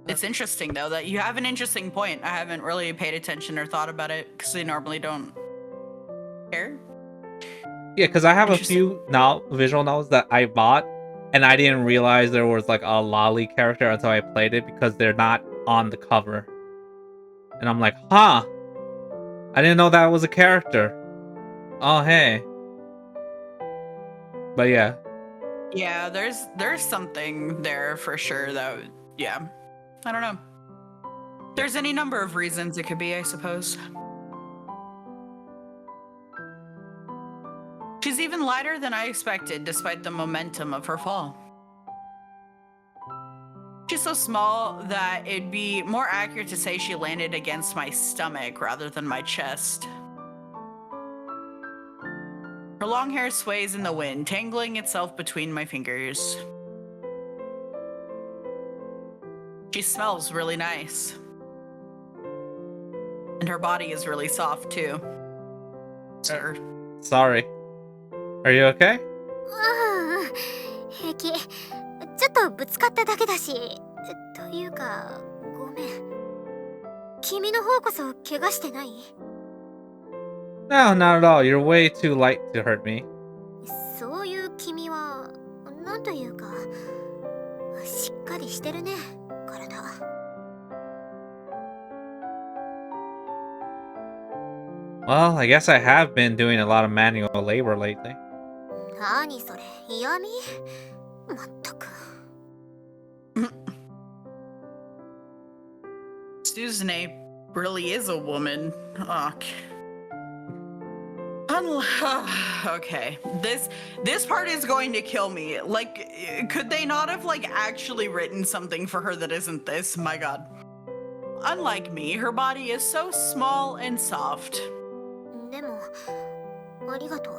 It's interesting though that you have an interesting point. I haven't really paid attention or thought about it because they normally don't care. Yeah, because I have a few visual novels that I bought, and I didn't realize there was like a lolly character until I played it because they're not on the cover. And I'm like, huh, I didn't know that was a character. Oh, hey. But yeah. Yeah, there's something there for sure that, yeah. I don't know. There's any number of reasons it could be, I suppose. She's even lighter than I expected, despite the momentum of her fall. She's so small that it'd be more accurate to say she landed against my stomach rather than my chest. Her long hair sways in the wind, tangling itself between my fingers. She smells really nice. And her body is really soft, too. Sir. Sorry. Are you okay? 平気。ちょっとぶつかっただけだし。というか、ごめん。君の方こそ怪我してない？ No, not at all. You're way too light to hurt me. そういう君は、なんというか、しっかりしてるね、体。Well, I guess I have been doing a lot of manual labor lately. 何それ、嫌味？まったく。Suzune really is a woman. Okay, this part is going to kill me. Like, could they not have like actually written something for her that isn't this? My God. Unlike me, her body is so small and soft. でも、ありがとう。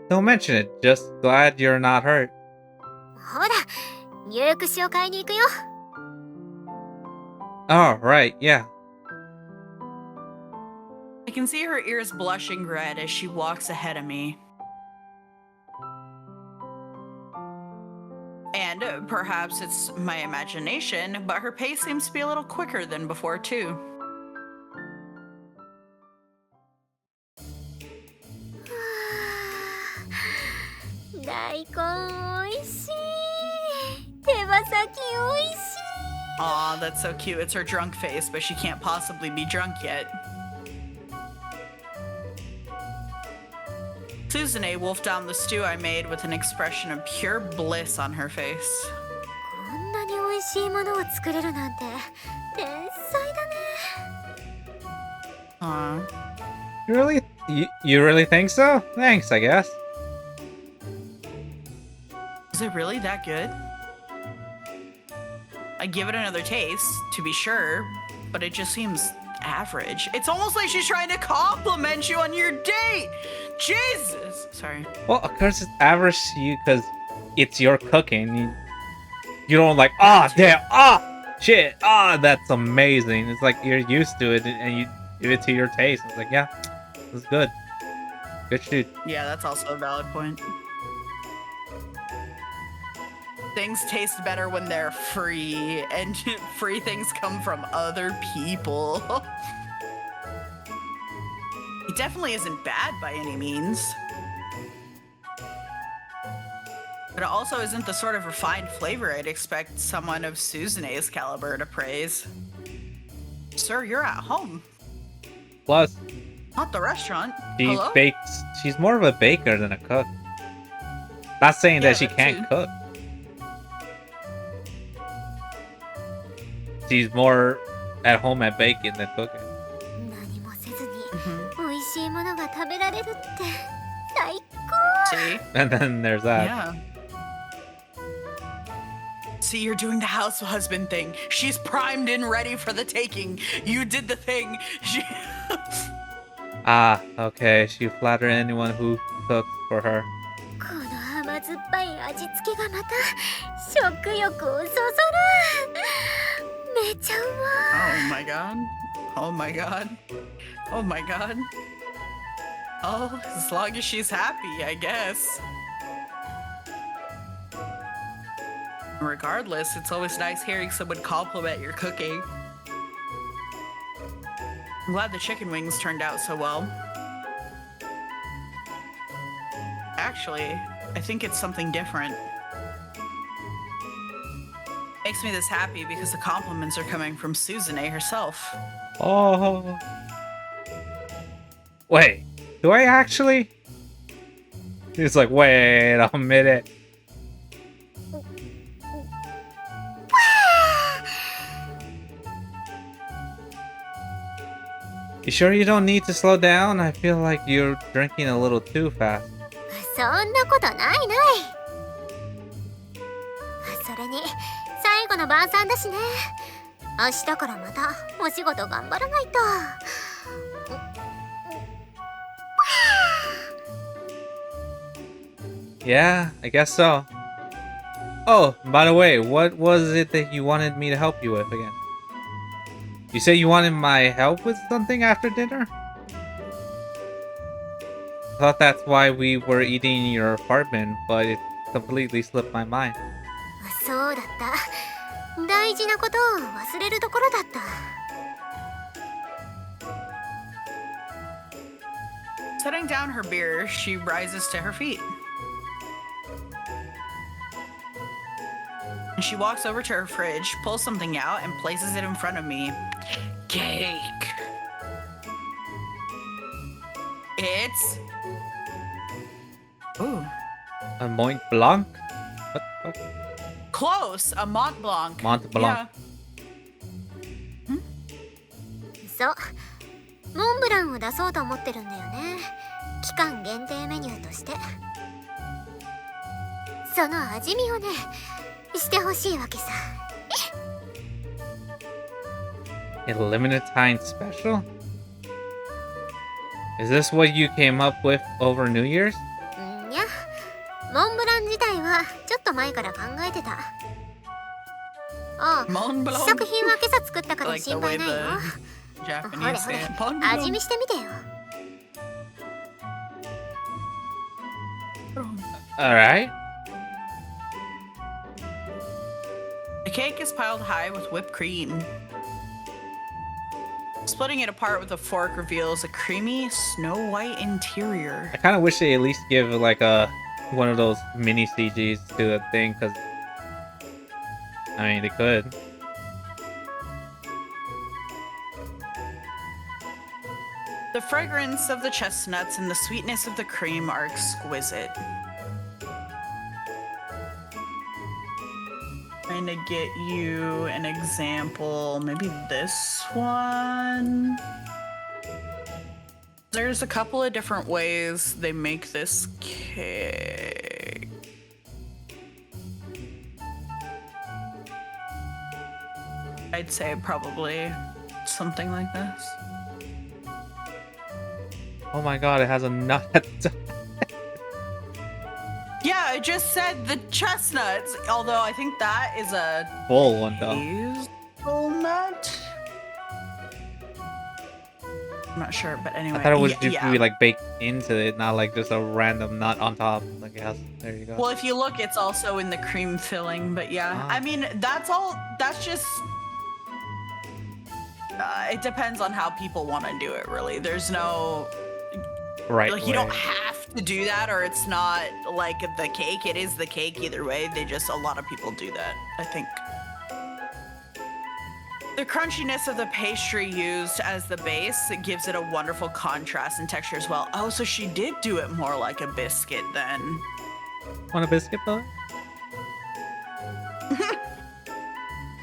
Don't mention it. Just glad you're not hurt. ほら、入浴酒を買いに行くよ。 Oh, right, yeah. I can see her ears blushing red as she walks ahead of me. And perhaps it's my imagination, but her pace seems to be a little quicker than before, too. 大根おいしい。手羽先おいしい。 Aw, that's so cute. It's her drunk face, but she can't possibly be drunk yet. Suzune wolfed down the stew I made with an expression of pure bliss on her face. こんなにおいしいものを作れるなんて天才だね。 You really think so? Thanks, I guess. Is it really that good? I give it another taste, to be sure, but it just seems average. It's almost like she's trying to compliment you on your date! Jesus! Sorry. Well, of course it's average to you because it's your cooking. You don't like, damn, shit, that's amazing. It's like you're used to it and you give it to your taste. It's like, yeah, it's good. Good shoot. Yeah, that's also a valid point. Things taste better when they're free, and free things come from other people. It definitely isn't bad by any means. But it also isn't the sort of refined flavor I'd expect someone of Suzune's caliber to praise. Sir, you're at home. Plus, Not the restaurant. She Hello? bakes. She's more of a baker than a cook. Not saying Yeah, that she that can't too. cook. She's more at home at baking than cooking. 何もせずに Mhm. 美味しいものが食べられるって最高。 See? And then there's that. Yeah. See, you're doing the house husband thing. She's primed and ready for the taking. You did the thing. She... Ah, okay. She flatter anyone who cooks for her. この甘酸っぱい味付けがまた食欲をそそる。めちゃうま。 Oh my god. Oh my god. Oh my god. Oh, as long as she's happy, I guess. Regardless, it's always nice hearing someone compliment your cooking. I'm glad the chicken wings turned out so well. Actually, I think it's something different. Makes me this happy because the compliments are coming from Suzune herself. Oh. Wait, do I actually? He's like, wait a minute. You sure you don't need to slow down? I feel like you're drinking a little too fast. そんなことないない。それに最後の晩餐だしね。明日からまたお仕事頑張らないと。 Yeah, I guess so. Oh, by the way, what was it that you wanted me to help you with again? You say you wanted my help with something after dinner? I thought that's why we were eating in your apartment, but it completely slipped my mind. そうだった。大事なことを忘れるところだった。 Setting down her beer, she rises to her feet. And she walks over to her fridge, pulls something out, and places it in front of me. Cake. It's... Ooh. A Mont Blanc? What? Close. A Mont Blanc. Mont Blanc. Yeah. そうモンブランを出そうと思ってるんだよね。期間限定メニューとして。その味見をねしてほしいわけさ。 A limited time special? Is this what you came up with over New Year's? いやモンブラン自体はちょっと前から考えてた。ああ Mont 試 Blanc. 作品は今朝作ったから Like the 心 way 配ないよ。 the ほれ Japanese ほれ say it. Mont 味 Blanc. 見してみてよ。 Alright. The cake is piled high with whipped cream. Splitting it apart with a fork reveals a creamy, snow-white interior. I kind of wish they at least give like one of those mini CGs to the thing, because I mean they could. The fragrance of the chestnuts and the sweetness of the cream are exquisite. Trying to get you an example, maybe this one. There's a couple of different ways they make this cake. I'd say probably something like this. Oh my god, it has a nut at the top. Yeah, I just said the chestnuts, although I think that is a Full one though. hazelnut. I'm not sure, but anyway. I thought it was yeah, just yeah. be like baked into it, not like just a random nut on top. Like yes, there you go. Well, if you look, it's also in the cream filling, but yeah. Ah. I mean, that's all, that's just... it depends on how people want to do it, really. There's no... Right. Like, you don't have to do that, or it's not like the cake. It is the cake either way. They just, a lot of people do that, I think. The crunchiness of the pastry used as the base, it gives it a wonderful contrast and texture as well. Oh, so she did do it more like a biscuit then. Want a biscuit, though?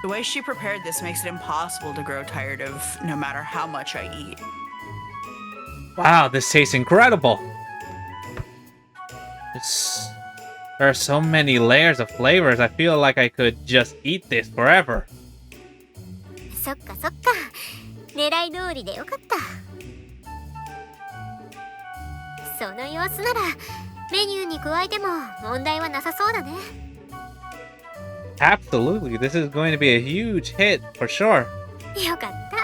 The way she prepared this makes it impossible to grow tired of no matter how much I eat. Wow, this tastes incredible. There are so many layers of flavors. I feel like I could just eat this forever. そっかそっか。狙い通りでよかった。その様子ならメニューに加えても問題はなさそうだね。Absolutely, this is going to be a huge hit for sure. よかった。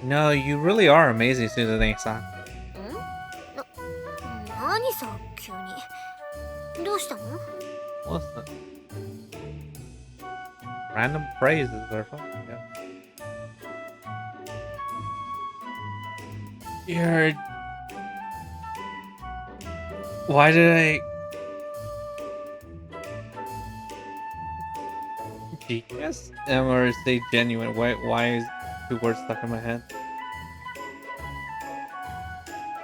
No, you really are amazing, Suzune-san. 何さ、急に。どうしたの？ What's that? Random phrases are fun. Yeah. Why did I... Genius? Or say genuine? Why is 2 words stuck in my head?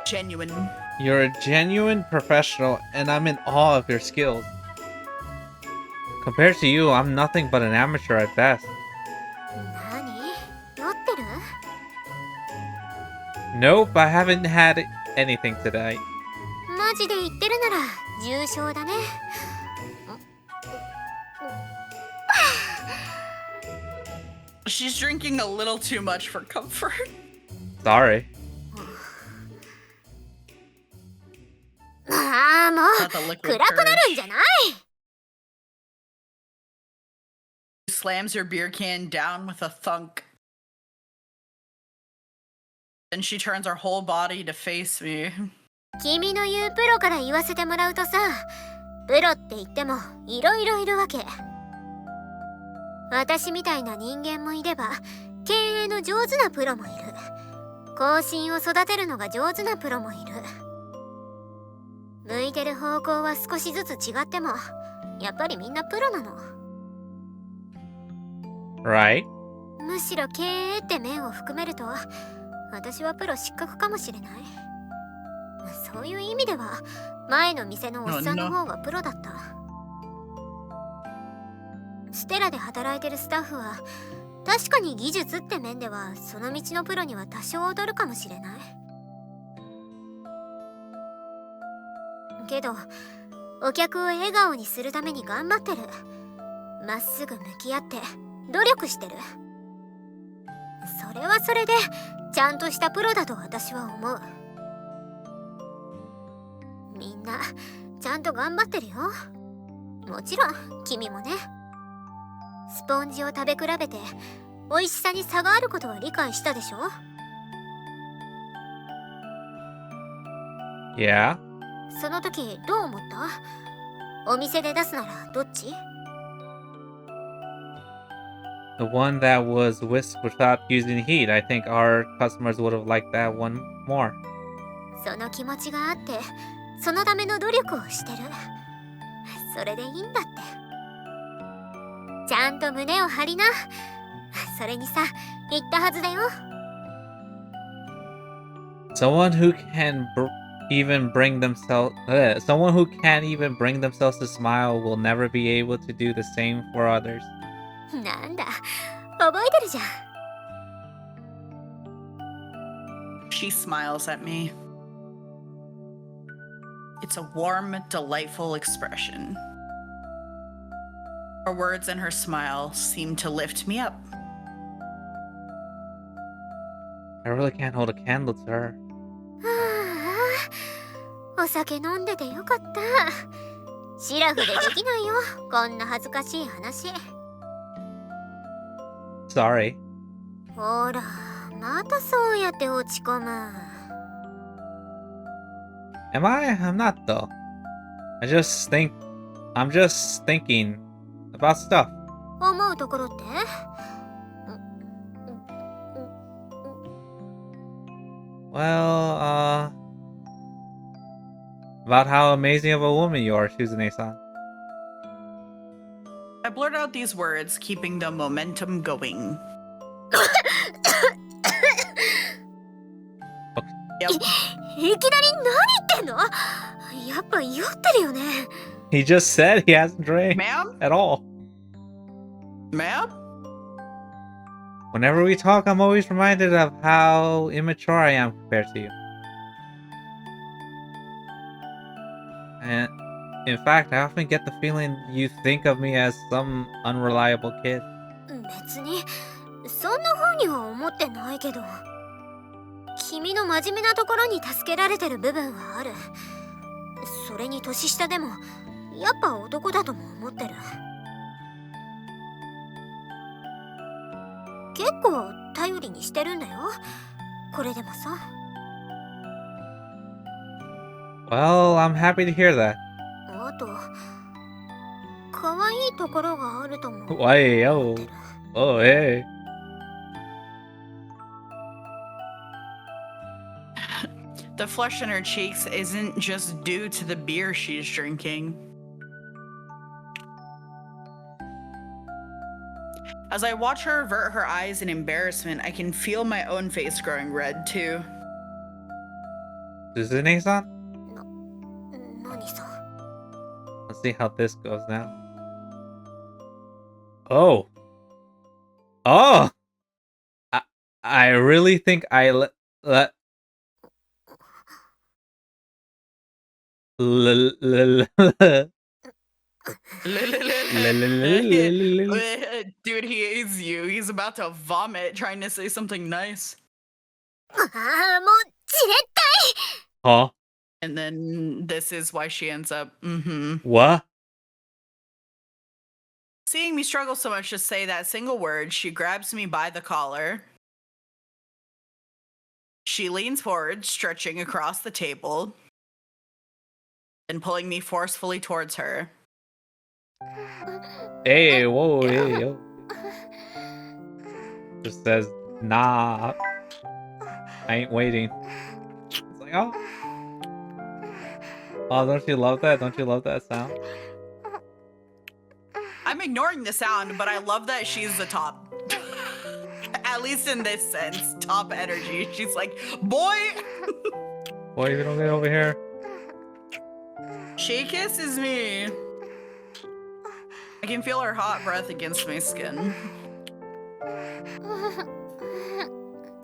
Genuine. You're a genuine professional, and I'm in awe of your skills. Compared to you, I'm nothing but an amateur at best. 何？酔ってる？ Nope, I haven't had anything today. マジで言ってるなら重症だね。She's drinking a little too much for comfort. Sorry. ああも Not the う liquid 暗くなるんじゃない？ Slams her beer can down with a thunk. Then she turns her whole body to face me. 君の言うプロから言わせてもらうとさ、プロって言ってもいろいろいるわけ。私みたいな人間もいれば、経営の上手なプロもいる。後進を育てるのが上手なプロもいる。向いてる方向は少しずつ違っても、やっぱりみんなプロなの。Right? むしろ経営って面を含めると、私はプロ失格かもしれない。そういう意味では、前の店のおっさんの方がプロだった。ステラで働いてるスタッフは、確かに技術って面ではその道のプロには多少劣るかもしれない。けどお客を笑顔にするために頑張ってる。まっすぐ向き合って努力してる。それはそれでちゃんとしたプロだと私は思う。みんなちゃんと頑張ってるよ。もちろん君もね。スポンジを食べ比べて美味しさに差があることは理解したでしょ？ Yeah? その時どう思った？お店で出すならどっち？ The one that was whisked without using heat. I think our customers would have liked that one more. その気持ちがあってそのための努力をしてる。それでいいんだって。ちゃんと胸を張りな。それにさ、言ったはずだよ。Someone who can even bring themselves someone who can't even bring themselves to smile will never be able to do the same for others. なんだ、覚えてるじゃん。She smiles at me. It's a warm, delightful expression. Her words and her smile seem to lift me up. I really can't hold a candle to her. はあ、お酒飲んでてよかった。シラフでできないよ、こんな恥ずかしい話。Sorry. ほら、またそうやって落ち込む。Am I? I'm not though. I'm just thinking about stuff. 思うところって？Well, about how amazing of a woman you are, Suzune-san. I blurt out these words, keeping the momentum going. Yep. いきなり何言ってんの？やっぱ酔ってるよね。 He just said he hasn't drank Ma'am? at all. Ma'am? Whenever we talk, I'm always reminded of how immature I am compared to you. And in fact, I often get the feeling you think of me as some unreliable kid. 別にそんな風には思ってないけど、君の真面目なところに助けられてる部分はある。それに年下でもやっぱ男だとも思ってる。結構頼りにしてるんだよ、これでもさ。 Well, I'm happy to hear that. あと可愛いところがあるとも。 Why, oh, oh, hey. The flush in her cheeks isn't just due to the beer she's drinking. As I watch her avert her eyes in embarrassment, I can feel my own face growing red too. Suzune-san? 何さ。 Let's see how this goes now. Oh. Oh! I really think I let... Dude, he hates you. He's about to vomit trying to say something nice. ああ、もうじれったい。 Huh? And then this is why she ends up. What? Seeing me struggle so much to say that single word, she grabs me by the collar. She leans forward, stretching across the table, and pulling me forcefully towards her. Hey, whoa, hey, yo. Just says, nah. I ain't waiting. It's like, oh. Oh, don't you love that? Don't you love that sound? I'm ignoring the sound, but I love that she's the top. At least in this sense, top energy. She's like, boy! Boy, if you don't get over here. She kisses me. I can feel her hot breath against my skin.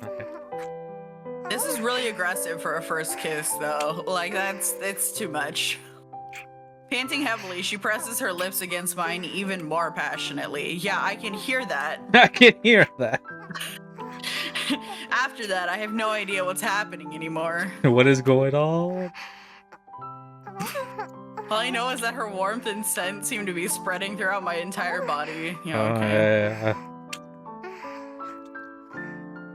Okay. This is really aggressive for a first kiss, though. Like, it's too much. Panting heavily, she presses her lips against mine even more passionately. Yeah, I can hear that. I can hear that. After that, I have no idea what's happening anymore. What is going on? All I know is that her warmth and scent seem to be spreading throughout my entire body. Yeah, Oh, okay. yeah.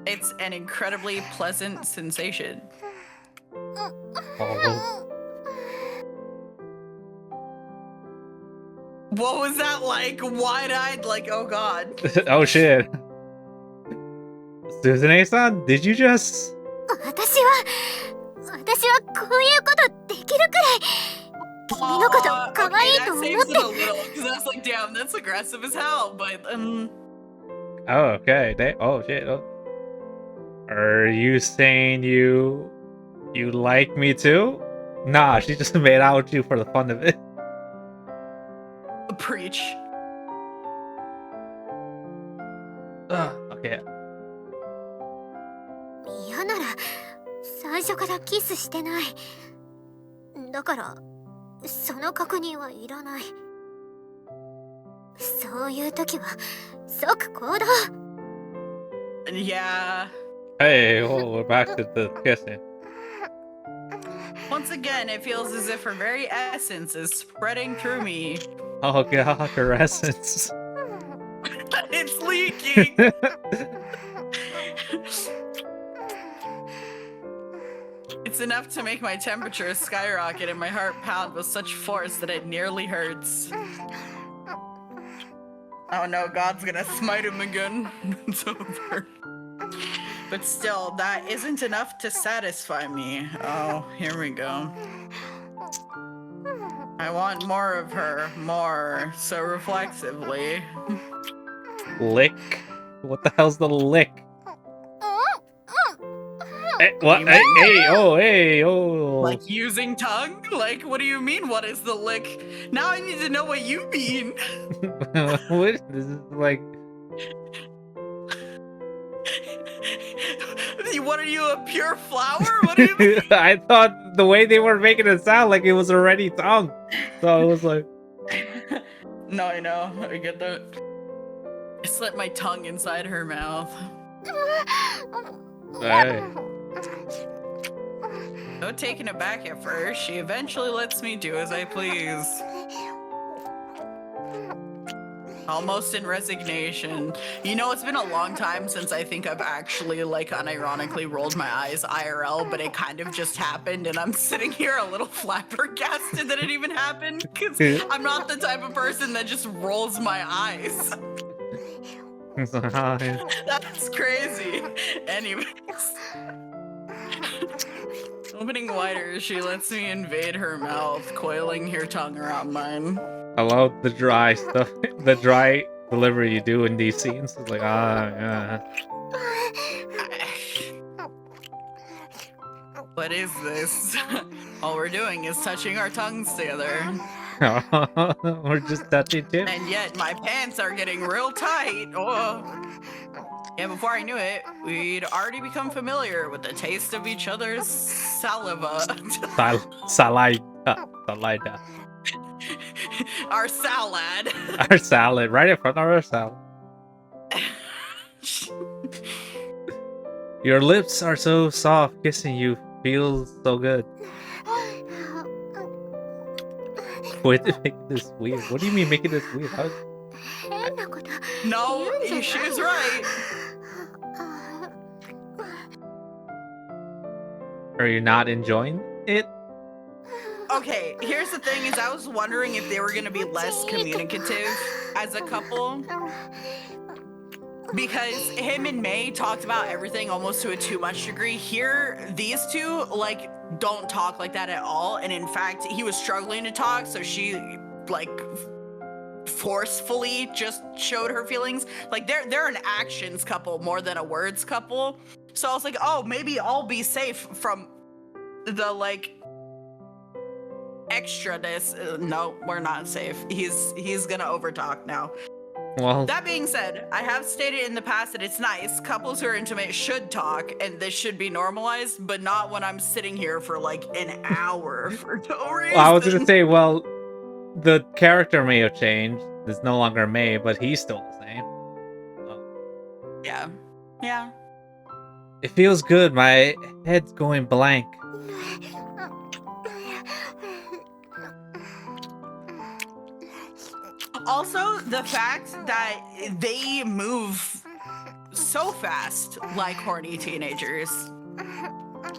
It's an incredibly pleasant sensation. Oh. What was that like? Wide-eyed, like, oh god. Oh shit. Suzune-san, did you just... 私はこういうことできるくらい君のこと可愛いと思って。 that saves it a little, because that's like, damn, that's aggressive as hell, but, Oh, okay. Oh shit. Oh. Are you saying you like me too? Nah, she just made out with you for the fun of it. Preach. Okay. 嫌なら最初からキスしてない。だからその確認はいらない。そういう時は即行動。 Yeah. Hey, oh, we're back to the kissing. Once again, it feels as if her very essence is spreading through me. Oh god, her essence. It's leaking! It's enough to make my temperature skyrocket and my heart pound with such force that it nearly hurts. Oh no, God's gonna smite him again. It's over. But still, that isn't enough to satisfy me. Oh, here we go. I want more of her. More. So reflexively. Lick? What the hell's the lick? Hey, what? You Hey, mean- hey, oh, hey, oh. Like using tongue? Like, what do you mean, what is the lick? Now I need to know what you mean. What? This is like. What are you, a pure flower? What do you mean? I thought the way they were making it sound like it was already tongue. So I was like. No, I know. I get that. I slipped my tongue inside her mouth. Hey. So taken aback at first, she eventually lets me do as I please. Almost in resignation. You know, it's been a long time since I think I've actually, like, unironically rolled my eyes IRL, but it kind of just happened, and I'm sitting here a little flabbergasted that it even happened, because I'm not the type of person that just rolls my eyes. That's crazy. Anyways. Opening wider, she lets me invade her mouth, coiling her tongue around mine. I love the dry stuff, the dry delivery you do in these scenes. It's like, yeah. What is this? All we're doing is touching our tongues together. We're just touching tip. And yet my pants are getting real tight. Oh. Yeah, before I knew it, we'd already become familiar with the taste of each other's saliva. Salida. Our salad. Our salad, right in front of our salad. Your lips are so soft, kissing you feels so good. Quit making this weird. What do you mean making this weird? How... No, she was right. Are you not enjoying it? Okay, here's the thing: is I was wondering if they were gonna be less communicative as a couple, because him and May talked about everything almost to a too much degree. Here, these two like don't talk like that at all, and in fact, he was struggling to talk, so she like forcefully just showed her feelings. Like they're an actions couple more than a words couple. So I was like, oh, maybe I'll be safe from the like extraness. No, we're not safe. He's gonna overtalk now. Well, That being said, I have stated in the past that it's nice. Couples who are intimate should talk, and this should be normalized, but not when I'm sitting here for like an hour for no reason. I was gonna say, well, the character may have changed. It's no longer May, but he's still the same. So, Yeah. it feels good. My head's going blank. Also, the fact that they move so fast like horny teenagers.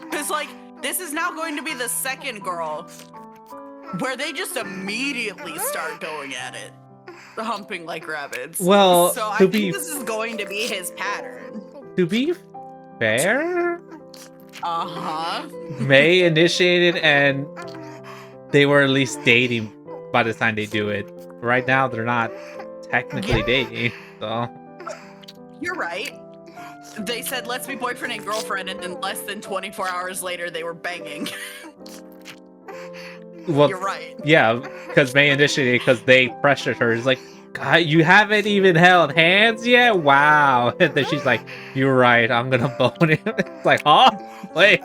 Because, like, this is now going to be the second girl where they just immediately start going at it. Humping like rabbits. Well, so I to think be- this is going to be his pattern. To be fair, Uh-huh. May initiated and they were at least dating by the time they do it. Right now, they're not technically dating, so... You're right. They said, let's be boyfriend and girlfriend, and then less than 24 hours later, they were banging. Well, You're right. yeah, because May initiated because they pressured her. It's like, God, you haven't even held hands yet? Wow. And then she's like, you're right, I'm gonna bone him. It's like, huh? Wait.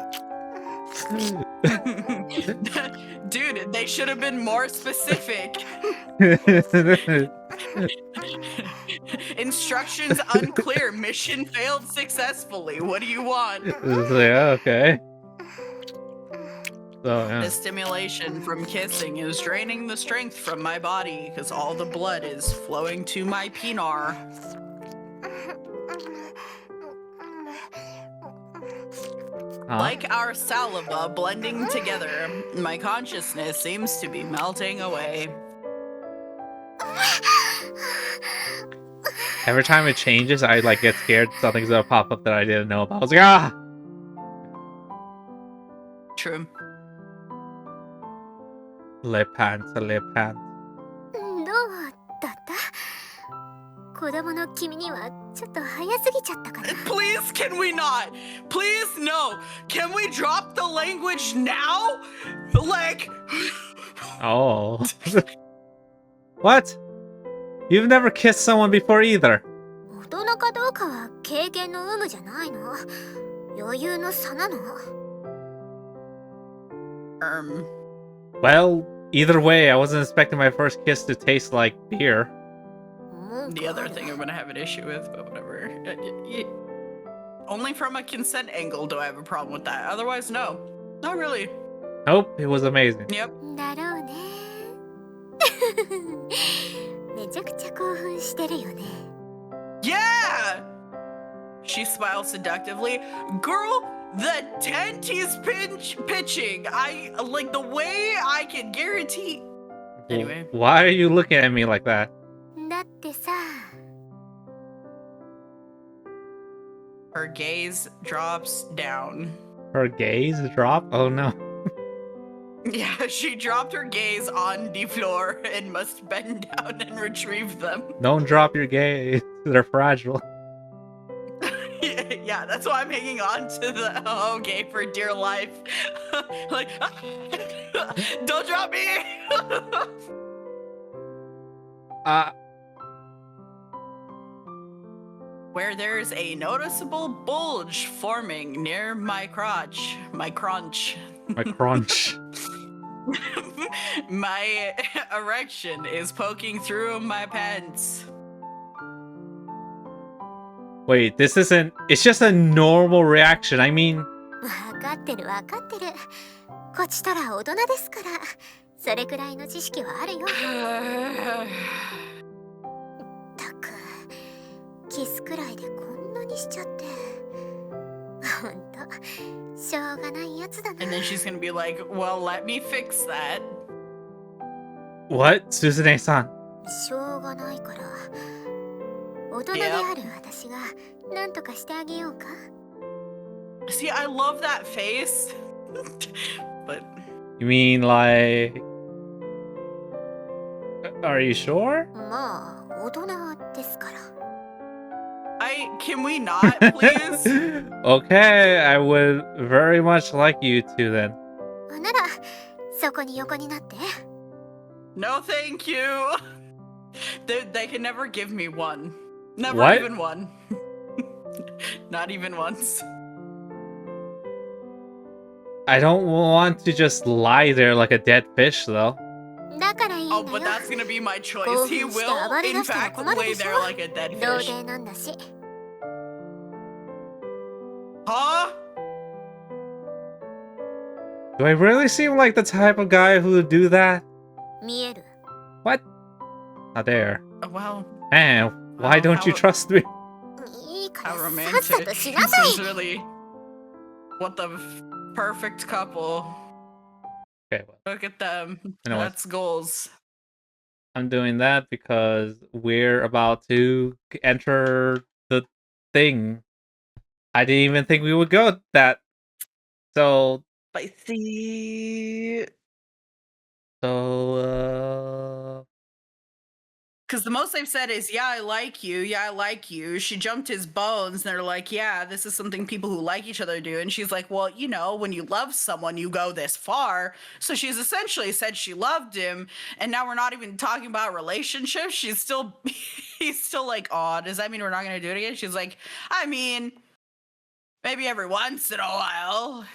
Dude, they should have been more specific. Instructions unclear. Mission failed successfully. What do you want? It's like, okay. So, yeah. The stimulation from kissing is draining the strength from my body because all the blood is flowing to my pinar. Huh? Like our saliva blending together, my consciousness seems to be melting away. Every time it changes, I like get scared something's gonna pop up that I didn't know about. I was like, ah! True. Le pants, le pants. どうだった子供の君にはちょっと早すぎちゃったかな Please, can we not? Please, no. Can we drop the language now? Like, Oh. What? You've never kissed someone before either. 大人かどうかは経験の有無じゃないの余裕の差なの Well, either way, I wasn't expecting my first kiss to taste like beer. 文 the 句あ other る thing I'm gonna have an issue with, but whatever. Only from a consent angle do I have a problem with that. Otherwise, no. Not really. Nope, it was amazing. Yep. だろうねめちゃくちゃ興奮してるよね Yeah! She smiles seductively. Girl, the tent he's pitching, I like the way I can guarantee. Anyway. Why are you looking at me like that? だってさ Her gaze drops down. Her gaze drop? Oh no. Yeah, she dropped her gaze on the floor and must bend down and retrieve them. Don't drop your gaze. They're fragile. Yeah, that's why I'm hanging on to the okay for dear life. Like, don't drop me. Where there's a noticeable bulge forming near my crotch. My crunch. My crunch. My erection is poking through my pants. Wait, this isn't. It's just a normal reaction. I mean, 分かってる分かってるこちとら大人ですからそれくらいの知識はあるよったくキスくらいでこんなにしちゃってほんとしょうがないやつだな And then she's gonna be like, well, let me fix that. what? Suzune-san. しょうがないから大人である私が何とかしてあげようか See, I love that face. But You mean like. Are you sure? まあ大人ですから can we not, please? Okay, I would very much like you to then. ならそこに横になって No, thank you. They can never give me one. Never What? even one. Not even once. I don't want to just lie there like a dead fish, though. だからいいんだ Oh, よ but that's gonna be my choice. He 興奮して will, 暴れ in 出したら fact, 困る lay でし there ょ like a dead 童 fish. 貞なんだし Huh? Do I really seem like the type of guy who would do that? 見える What? Not there. Well, Man, why Wow, don't you how- trust me? いいか how らさっさ romantic. としなさい This is really what the perfect couple. Okay, well, Look at them. You know what? That's goals. I'm doing that because we're about to enter the thing. I didn't even think we would go that. So, I see. Because the most they've said is, yeah, I like you. Yeah, I like you. She jumped his bones. And they're like, yeah, this is something people who like each other do. And she's like, well, you know, when you love someone, you go this far. So she's essentially said she loved him. And now we're not even talking about relationships. He's still like, oh, does that mean we're not going to do it again? She's like, I mean, maybe every once in a while.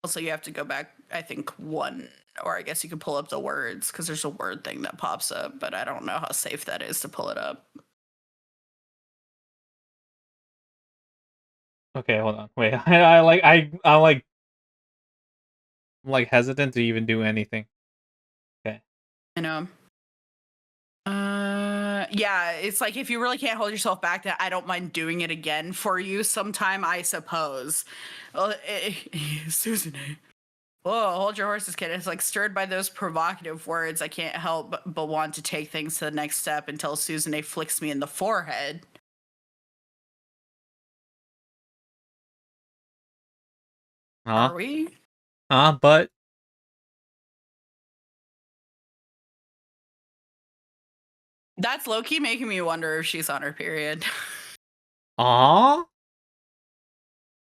Also, you have to go back, I think, one, or I guess you could pull up the words because there's a word thing that pops up, but I don't know how safe that is to pull it up. Okay, hold on. Wait, I'm like hesitant to even do anything. I know. Yeah, it's like if you really can't hold yourself back, that I don't mind doing it again for you sometime, I suppose. Well, Suzune. Whoa, hold your horses, kid. It's like stirred by those provocative words. I can't help but want to take things to the next step until Suzune flicks me in the forehead. Are we? But That's low-key making me wonder if she's on her period. Aw?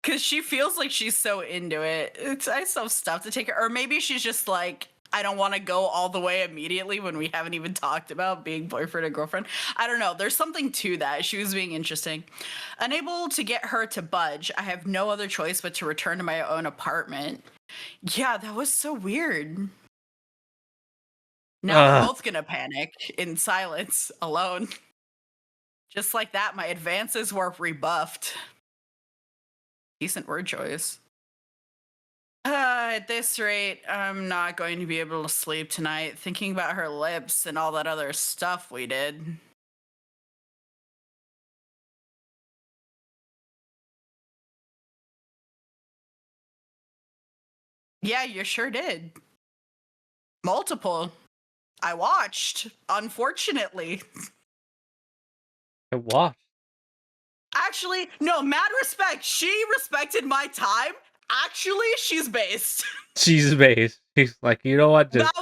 Because she feels like she's so into it. I still have stuff to take her. Or maybe she's just like, I don't want to go all the way immediately when we haven't even talked about being boyfriend and girlfriend. I don't know. There's something to that. She was being interesting. Unable to get her to budge, I have no other choice but to return to my own apartment. Yeah, that was so weird. Now we're both gonna panic in silence, alone. Just like that, my advances were rebuffed. Decent word choice. At this rate, I'm not going to be able to sleep tonight, thinking about her lips and all that other stuff we did. Yeah, you sure did. Multiple. I watched, unfortunately. I watched. Actually, no, mad respect. She respected my time. Actually, she's based. She's based. She's like, you know what? Just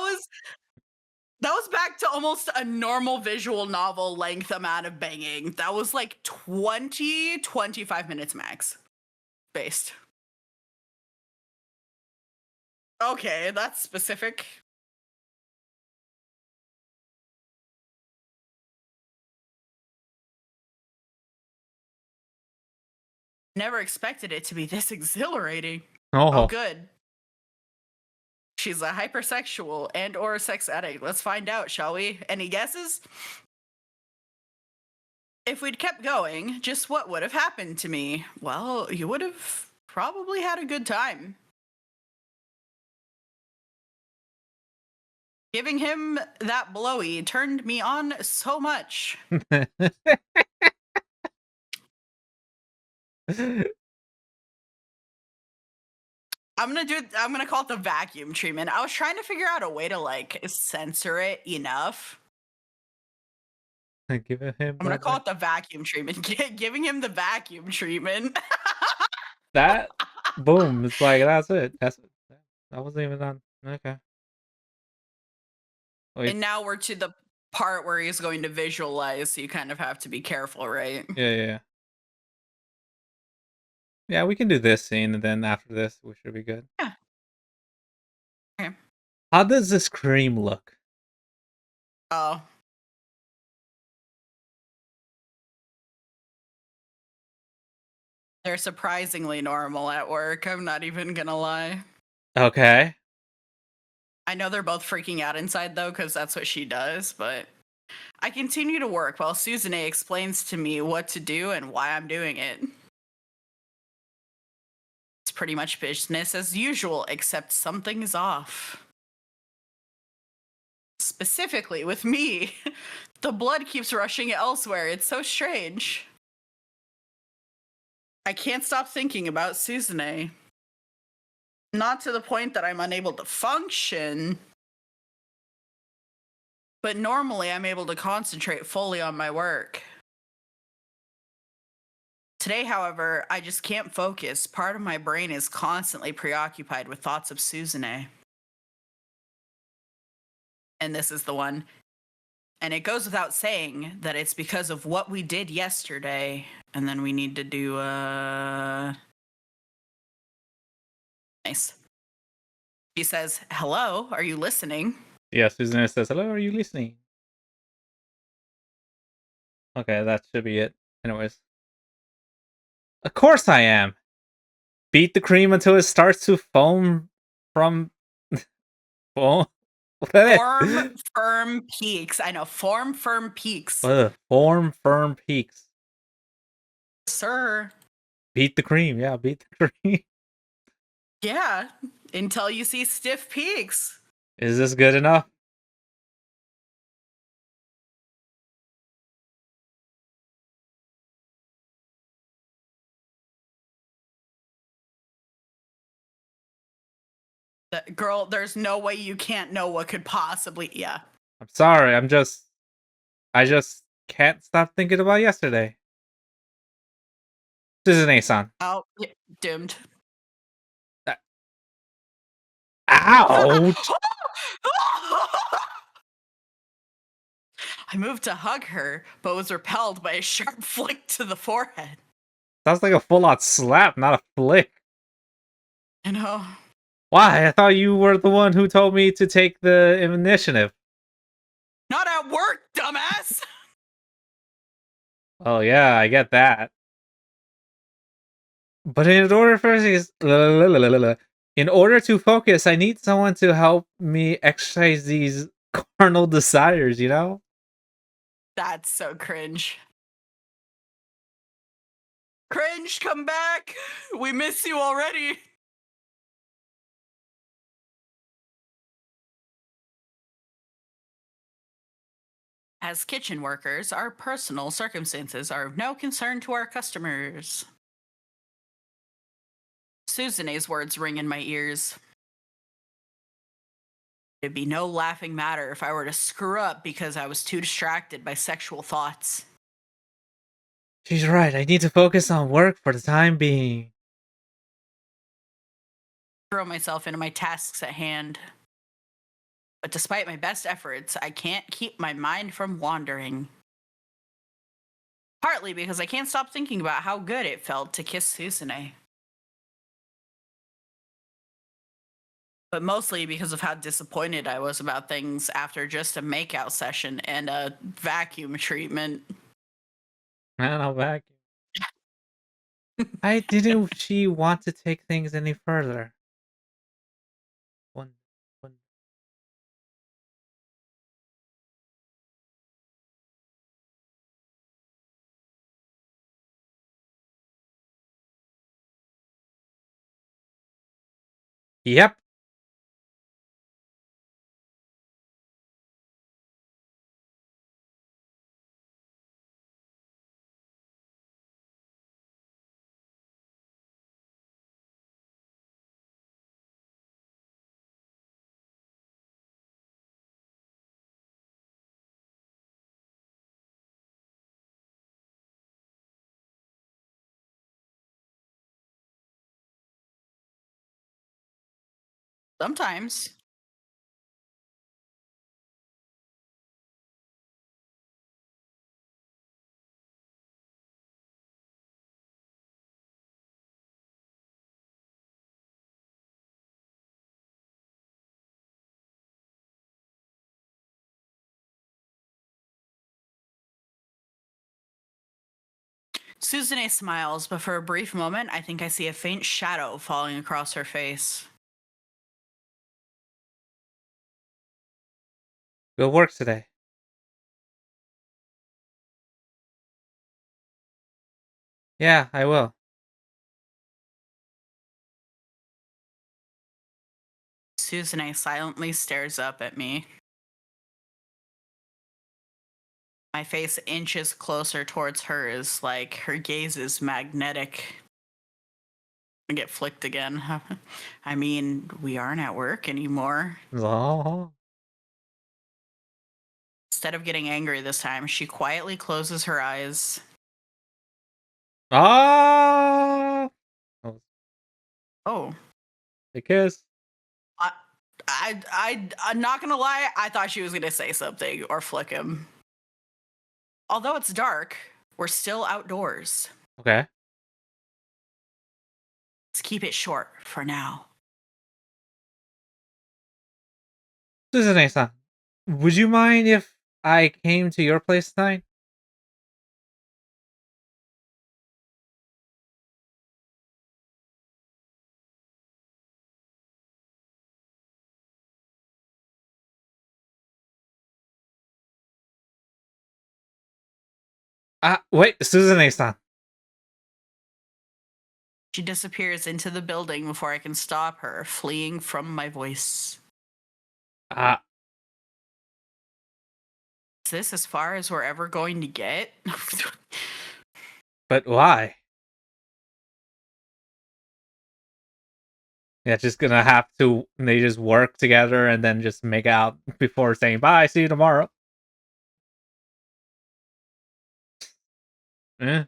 That was back to almost a normal visual novel length amount of banging. That was like 25 minutes max. Based. Okay, that's specific. Never expected it to be this exhilarating. Oh, good. She's a hypersexual and or sex addict. Let's find out, shall we? Any guesses? If we'd kept going, just what would have happened to me? Well, you would have probably had a good time. Giving him that blowy turned me on so much. I'm gonna call it the vacuum treatment. I was trying to figure out a way to like censor it enough. Give him. I'm gonna call it the vacuum treatment. Giving him the vacuum treatment. That boom. It's like that's it. That wasn't even on. Okay. Wait. And now we're to the part where he's going to visualize, so you kind of have to be careful, right? Yeah. Yeah, we can do this scene, and then after this, we should be good. Yeah. Okay. How does this cream look? Oh. They're surprisingly normal at work. I'm not even gonna lie. Okay. I know they're both freaking out inside though, because that's what she does, but I continue to work while Suzune explains to me what to do and why I'm doing it. It's pretty much business as usual, except something is off. Specifically with me. The blood keeps rushing elsewhere. It's so strange. I can't stop thinking about Suzune. Not to the point that I'm unable to function, but normally I'm able to concentrate fully on my work. Today, however, I just can't focus. Part of my brain is constantly preoccupied with thoughts of Suzune. And this is the one. And it goes without saying that it's because of what we did yesterday. And then we need to do, nice. She says, hello, are you listening? Yeah, Suzune says, hello, are you listening? Okay, that should be it. Anyways. Of course I am. Beat the cream until it starts to foam from... foam? Form firm peaks. I know. Form firm peaks. Form firm peaks. Sir. Beat the cream. Yeah, beat the cream. Yeah. Until you see stiff peaks. Is this good enough? Girl, there's no way you can't know what could possibly. Yeah. I'm sorry. I just can't stop thinking about yesterday. Suzune-san. Oh, yeah, doomed. Ouch! I moved to hug her, but was repelled by a sharp flick to the forehead. Sounds like a full-on slap, not a flick. You know, Why? I thought you were the one who told me to take the initiative. not at work, dumbass! Oh yeah, I get that. But in order for in order to focus, I need someone to help me exercise these carnal desires, you know? That's so cringe. Cringe, come back! We miss you already! As kitchen workers, our personal circumstances are of no concern to our customers. Suzune's words ring in my ears. It'd be no laughing matter if I were to screw up because I was too distracted by sexual thoughts. She's right, I need to focus on work for the time being. Throw myself into my tasks at hand. But despite my best efforts, I can't keep my mind from wandering. Partly because I can't stop thinking about how good it felt to kiss Suzune. But mostly because of how disappointed I was about things after just a makeout session and a vacuum treatment. Man, I'll back you. I didn't she want to take things any further. One. Yep. Sometimes. Suzune smiles, but for a brief moment, I think I see a faint shadow falling across her face. Good work today. Yeah, I will. Suzune silently stares up at me. My face inches closer towards hers, like her gaze is magnetic. I get flicked again. I mean, we aren't at work anymore. Oh. Instead of getting angry this time, she quietly closes her eyes. Oh. Oh. A kiss. I'm not gonna lie, I thought she was gonna say something or flick him. Although it's dark, we're still outdoors. Okay. Let's keep it short for now. Suzune-san, would you mind if I came to your place tonight? Wait, Suzune-san. She disappears into the building before I can stop her, fleeing from my voice. Uh, Is this as far as we're ever going to get? but why? Yeah, just gonna have to. They just work together and then just make out before saying bye. See you tomorrow. Eh.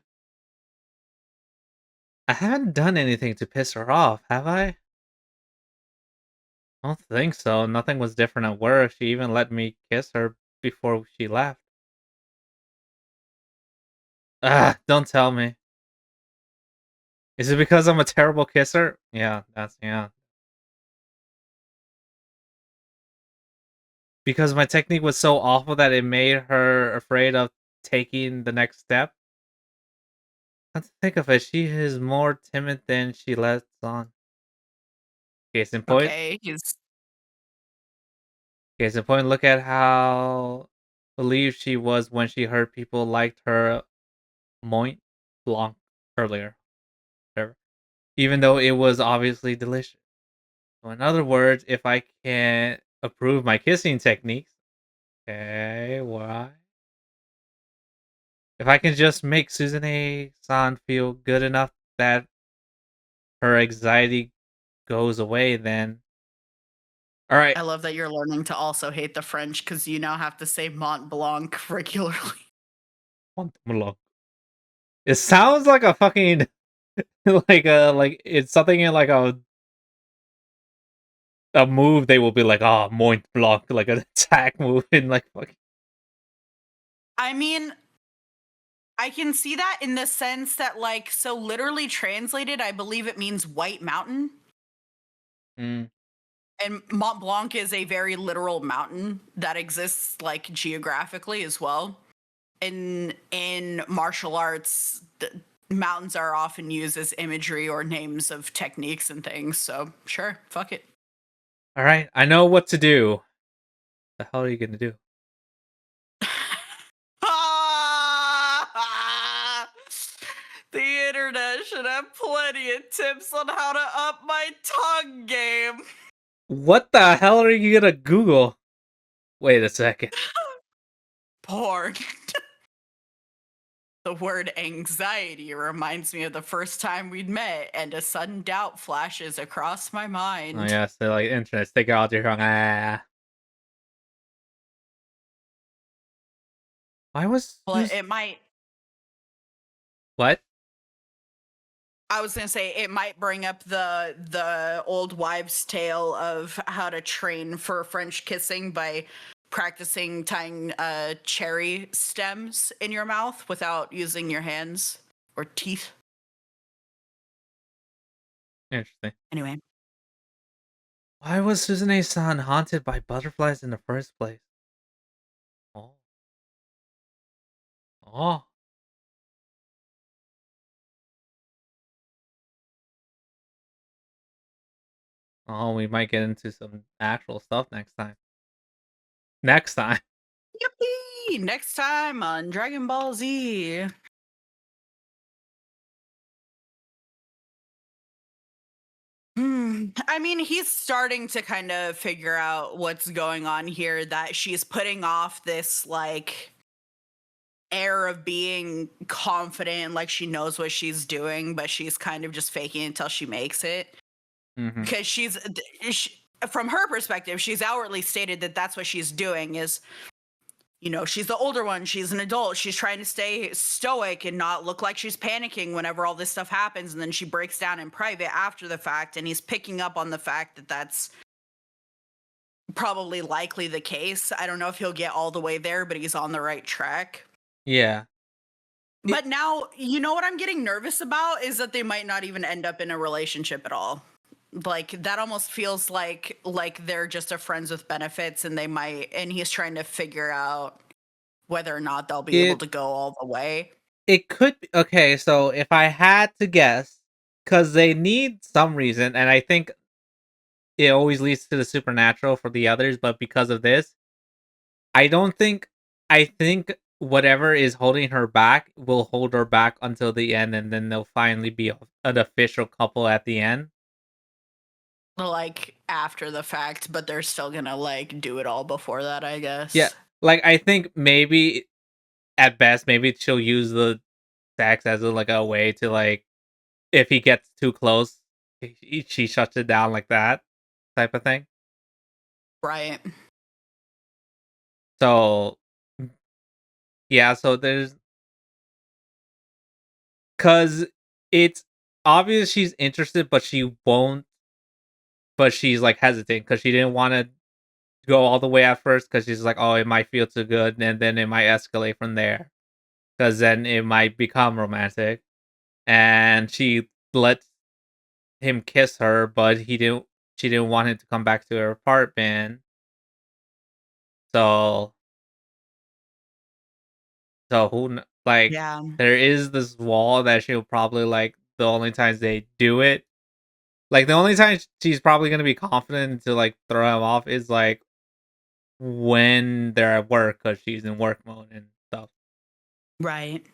I haven't done anything to piss her off, have I? I don't think so. Nothing was different at work. She even let me kiss her before she left. Don't tell me. Is it because I'm a terrible kisser? Yeah, yeah. Because my technique was so awful that it made her afraid of taking the next step. Let's think of it. She is more timid than she lets on. Case in point. Okay, he's Case in point. Look at how relieved she was when she heard people liked her Moint Blanc earlier. Whatever. Even though it was obviously delicious. So in other words, if I can approve my kissing techniques, okay, why? If I can just make Suzune-san feel good enough that her anxiety goes away, then all right. I love that you're learning to also hate the French because you now have to say Mont Blanc regularly. It sounds like a fucking like it's something in like a move they will be like, oh, Moint Blanc, like an attack move in like fucking. I mean, I can see that in the sense that, like, so literally translated, I believe it means White Mountain. Mm. And Mont Blanc is a very literal mountain that exists, like, geographically as well. In martial arts, mountains are often used as imagery or names of techniques and things. So sure, fuck it. All right, I know what to do. The hell are you gonna do? The internet should have plenty of tips on how to up my tongue game. What the hell are you gonna Google? Wait a second. Porn. The word anxiety reminds me of the first time we'd met, and a sudden doubt flashes across my mind. Oh yeah, so like internet, stick out your tongue. Why was Well, it might. what? I was gonna say it might bring up the old wives' tale of how to train for French kissing by practicing tying cherry stems in your mouth without using your hands or teeth. Interesting. Anyway, Why was Suzune-san haunted by butterflies in the first place? Oh. Oh. Oh, we might get into some actual stuff next time. Next time. yippee! Next time on Dragon Ball Z. I mean, he's starting to kind of figure out what's going on here, that she's putting off this, like, air of being confident, like she knows what she's doing, but she's kind of just faking it until she makes it. Mm-hmm. Because from her perspective, she's outwardly stated that that's what she's doing is, you know, she's the older one, she's an adult, she's trying to stay stoic and not look like she's panicking whenever all this stuff happens, and then she breaks down in private after the fact, and he's picking up on the fact that that's probably likely the case. I don't know if he'll get all the way there, but he's on the right track. Yeah. But now, you know what I'm getting nervous about is that they might not even end up in a relationship at all. Like, that almost feels like they're just a friends with benefits, and he's trying to figure out whether or not they'll be able to go all the way. It could be, okay, so if I had to guess, because they need some reason, and I think it always leads to the supernatural for the others, but because of this, I think whatever is holding her back will hold her back until the end, and then they'll finally be an official couple at the end. Like, after the fact, but they're still gonna, like, do it all before that, I guess. Yeah, like, I think maybe, at best, maybe she'll use the sex as like a way to, like, if he gets too close, she shuts it down like that type of thing. Right. So, yeah, so there's, because it's obvious she's interested, but she won't, but she's like hesitant because she didn't want to go all the way at first because she's like, oh, it might feel too good, and then it might escalate from there. because then it might become romantic. And she lets him kiss her, but he didn't. She didn't want him to come back to her apartment. So, like, Yeah. there is this wall that she'll probably like. The only times they do it, like the only time she's probably gonna be confident to like throw him off is like when they're at work because she's in work mode and stuff. Right.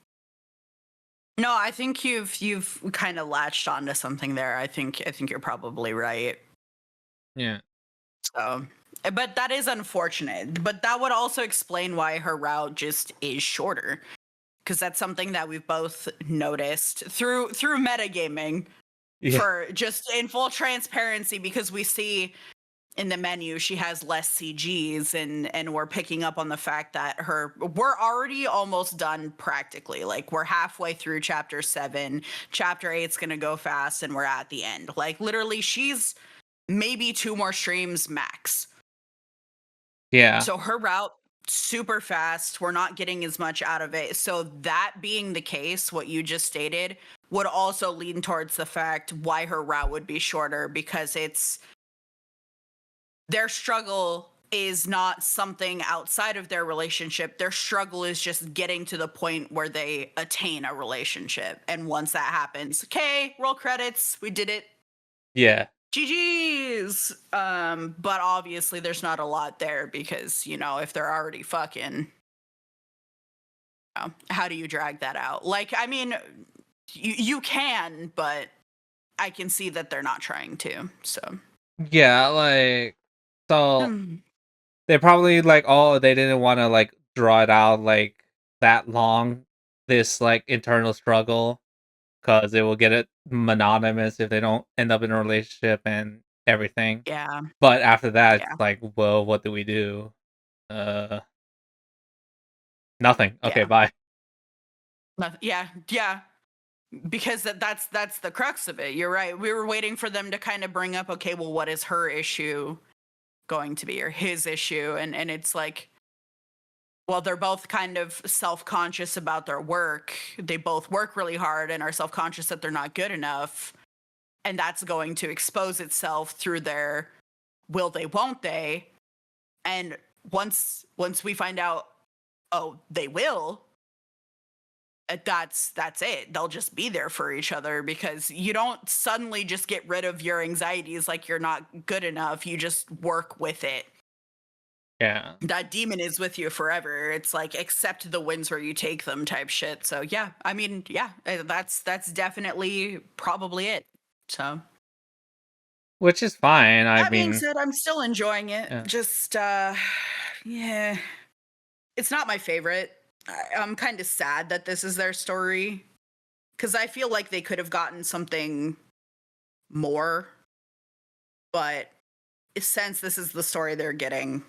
No, I think you've kind of latched onto something there. I think you're probably right. Yeah. So, but that is unfortunate. But that would also explain why her route just is shorter, because that's something that we've both noticed through metagaming. Yeah. For just in full transparency, because we see in the menu she has less CGs, and we're picking up on the fact that we're already almost done practically. Like we're halfway through chapter 7. Chapter 8's gonna go fast, and we're at the end. Like literally, she's maybe 2 more streams max. Yeah. So her route super fast. We're not getting as much out of it. So that being the case, what you just stated would also lean towards the fact why her route would be shorter, because it's their struggle is not something outside of their relationship. Their struggle is just getting to the point where they attain a relationship. And once that happens, okay, roll credits, we did it. Yeah. GG's. But obviously there's not a lot there, because, if they're already fucking, how do you drag that out? Like, I mean, you can, but I can see that they're not trying to. So Yeah, like, so they probably like, they didn't want to like draw it out like that long, this like internal struggle, because it will get it monotonous if they don't end up in a relationship and everything. yeah, But after that, yeah, it's like, well, what do we do? Nothing. Okay, yeah, bye. yeah. Because that's the crux of it. You're right. We were waiting for them to kind of bring up, okay, well, what is her issue going to be, or his issue? And it's like, well, they're both kind of self-conscious about their work. They both work really hard and are self-conscious that they're not good enough. And that's going to expose itself through their will they, won't they. And once we find out, oh, they will, that's it. They'll just be there for each other, because you don't suddenly just get rid of your anxieties like you're not good enough. You just work with it. Yeah. That demon is with you forever. It's like accept the wins where you take them type shit. So yeah, I mean, yeah, that's definitely probably it. So Which is fine. I that being mean, said, I'm still enjoying it. yeah. Just yeah, it's not my favorite. I'm kind of sad that this is their story, because I feel like they could have gotten something more, but since this is the story they're getting,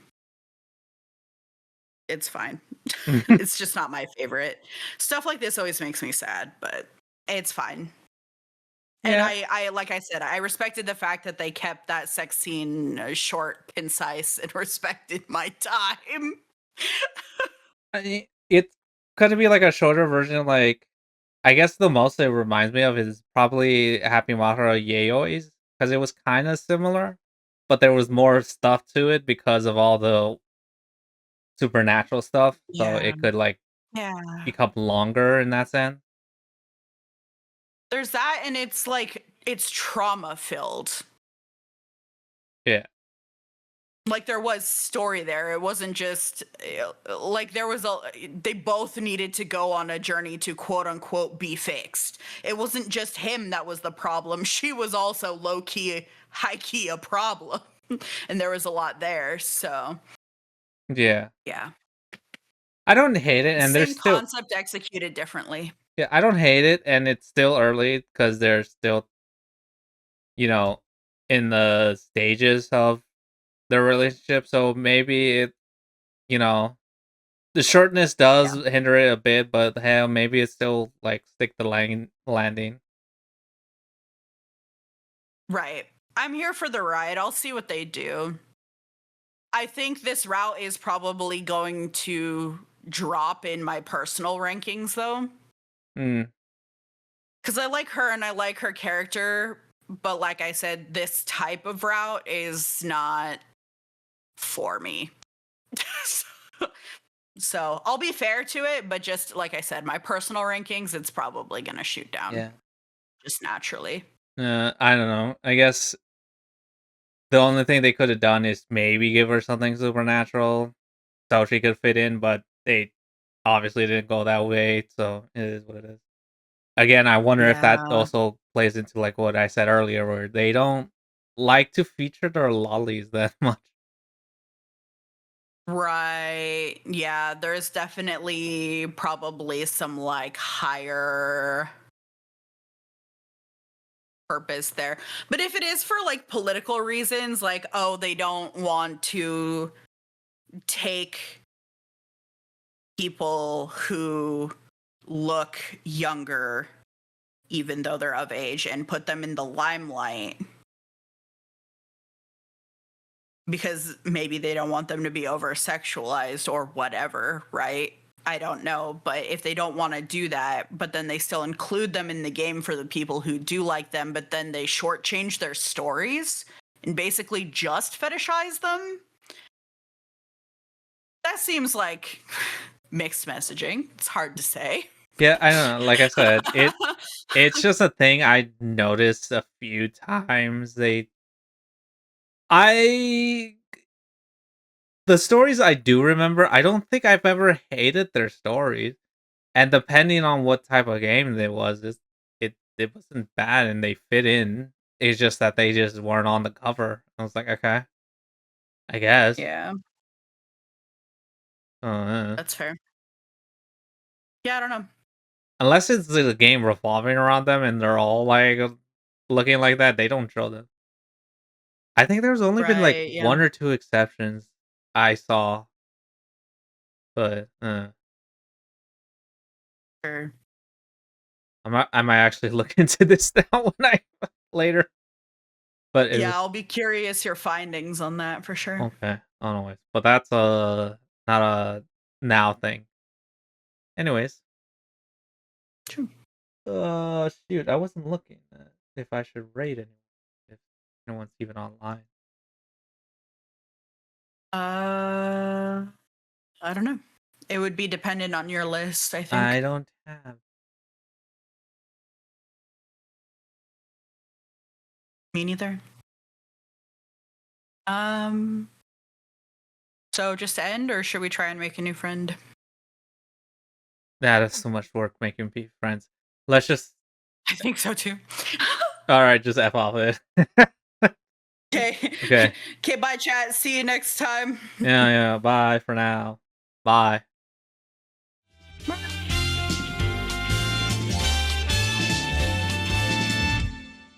it's fine. It's just not my favorite. Stuff like this always makes me sad, but it's fine. And Yeah. I like I said, I respected the fact that they kept that sex scene short, concise, and respected my time. It's gonna be like a shorter version. Like, I guess the most it reminds me of is probably Happy Mahara Yayoi's, because it was kind of similar, but there was more stuff to it because of all the supernatural stuff. So Yeah. it could like Yeah. become longer in that sense. There's that, and it's like it's trauma filled. Yeah. Like there was story there. It wasn't just like they both needed to go on a journey to quote unquote be fixed. It wasn't just him that was the problem. She was also low key, high key a problem. And there was a lot there. So Yeah. yeah. I don't hate it, and there's Same still concept executed differently. yeah, I don't hate it, and it's still early because they're still, you know, in the stages of their relationship. So maybe you know, the shortness does Yeah. hinder it a bit, but hell, maybe it's still like stick the landing. Right. I'm here for the ride. I'll see what they do. I think this route is probably going to drop in my personal rankings though. Mm. Because I like her and I like her character, but like I said, this type of route is not for me. So I'll be fair to it, but just like I said, my personal rankings, it's probably gonna shoot down. Yeah. Just naturally. I don't know. I guess the only thing they could have done is maybe give her something supernatural so she could fit in, but they obviously didn't go that way, so it is what it is. Again, I wonder if that Yeah. also plays into like what I said earlier, where they don't like to feature their lollies that much. Right. Yeah, there's definitely probably some like higher purpose there. But if it is for like political reasons, like, oh, they don't want to take people who look younger, even though they're of age, and put them in the limelight because maybe they don't want them to be over sexualized or whatever, right? I don't know, but if they don't want to do that, but then they still include them in the game for the people who do like them, but then they shortchange their stories and basically just fetishize them, that seems like mixed messaging. It's hard to say. Yeah, I don't know. Like I said, it's just a thing I noticed a few times. I the stories I do remember, I don't think I've ever hated their stories. And depending on what type of game it was, it wasn't bad and they fit in. It's just that they just weren't on the cover. I was like, okay, I guess. Yeah, Uh, that's fair. Yeah, I don't know. unless it's the game revolving around them and they're all like looking like that, they don't show them. I think there's only been like Right, yeah. one or two exceptions I saw, but Sure. I might actually look into this now when I later. But it Yeah, was I'll be curious your findings on that for sure. okay. Anyways, but that's not a now thing. Anyways, True. shoot, I wasn't looking at if I should rate anyone if no one's even online. I don't know. It would be dependent on your list, I I think. don't have. Me neither. Um, so just end, or should we try and make a new friend? That is so much work making friends. Let's just. I think so too. All right, just f off it. Okay. Okay. Okay, bye chat. See you next time. Yeah. Bye for now. Bye.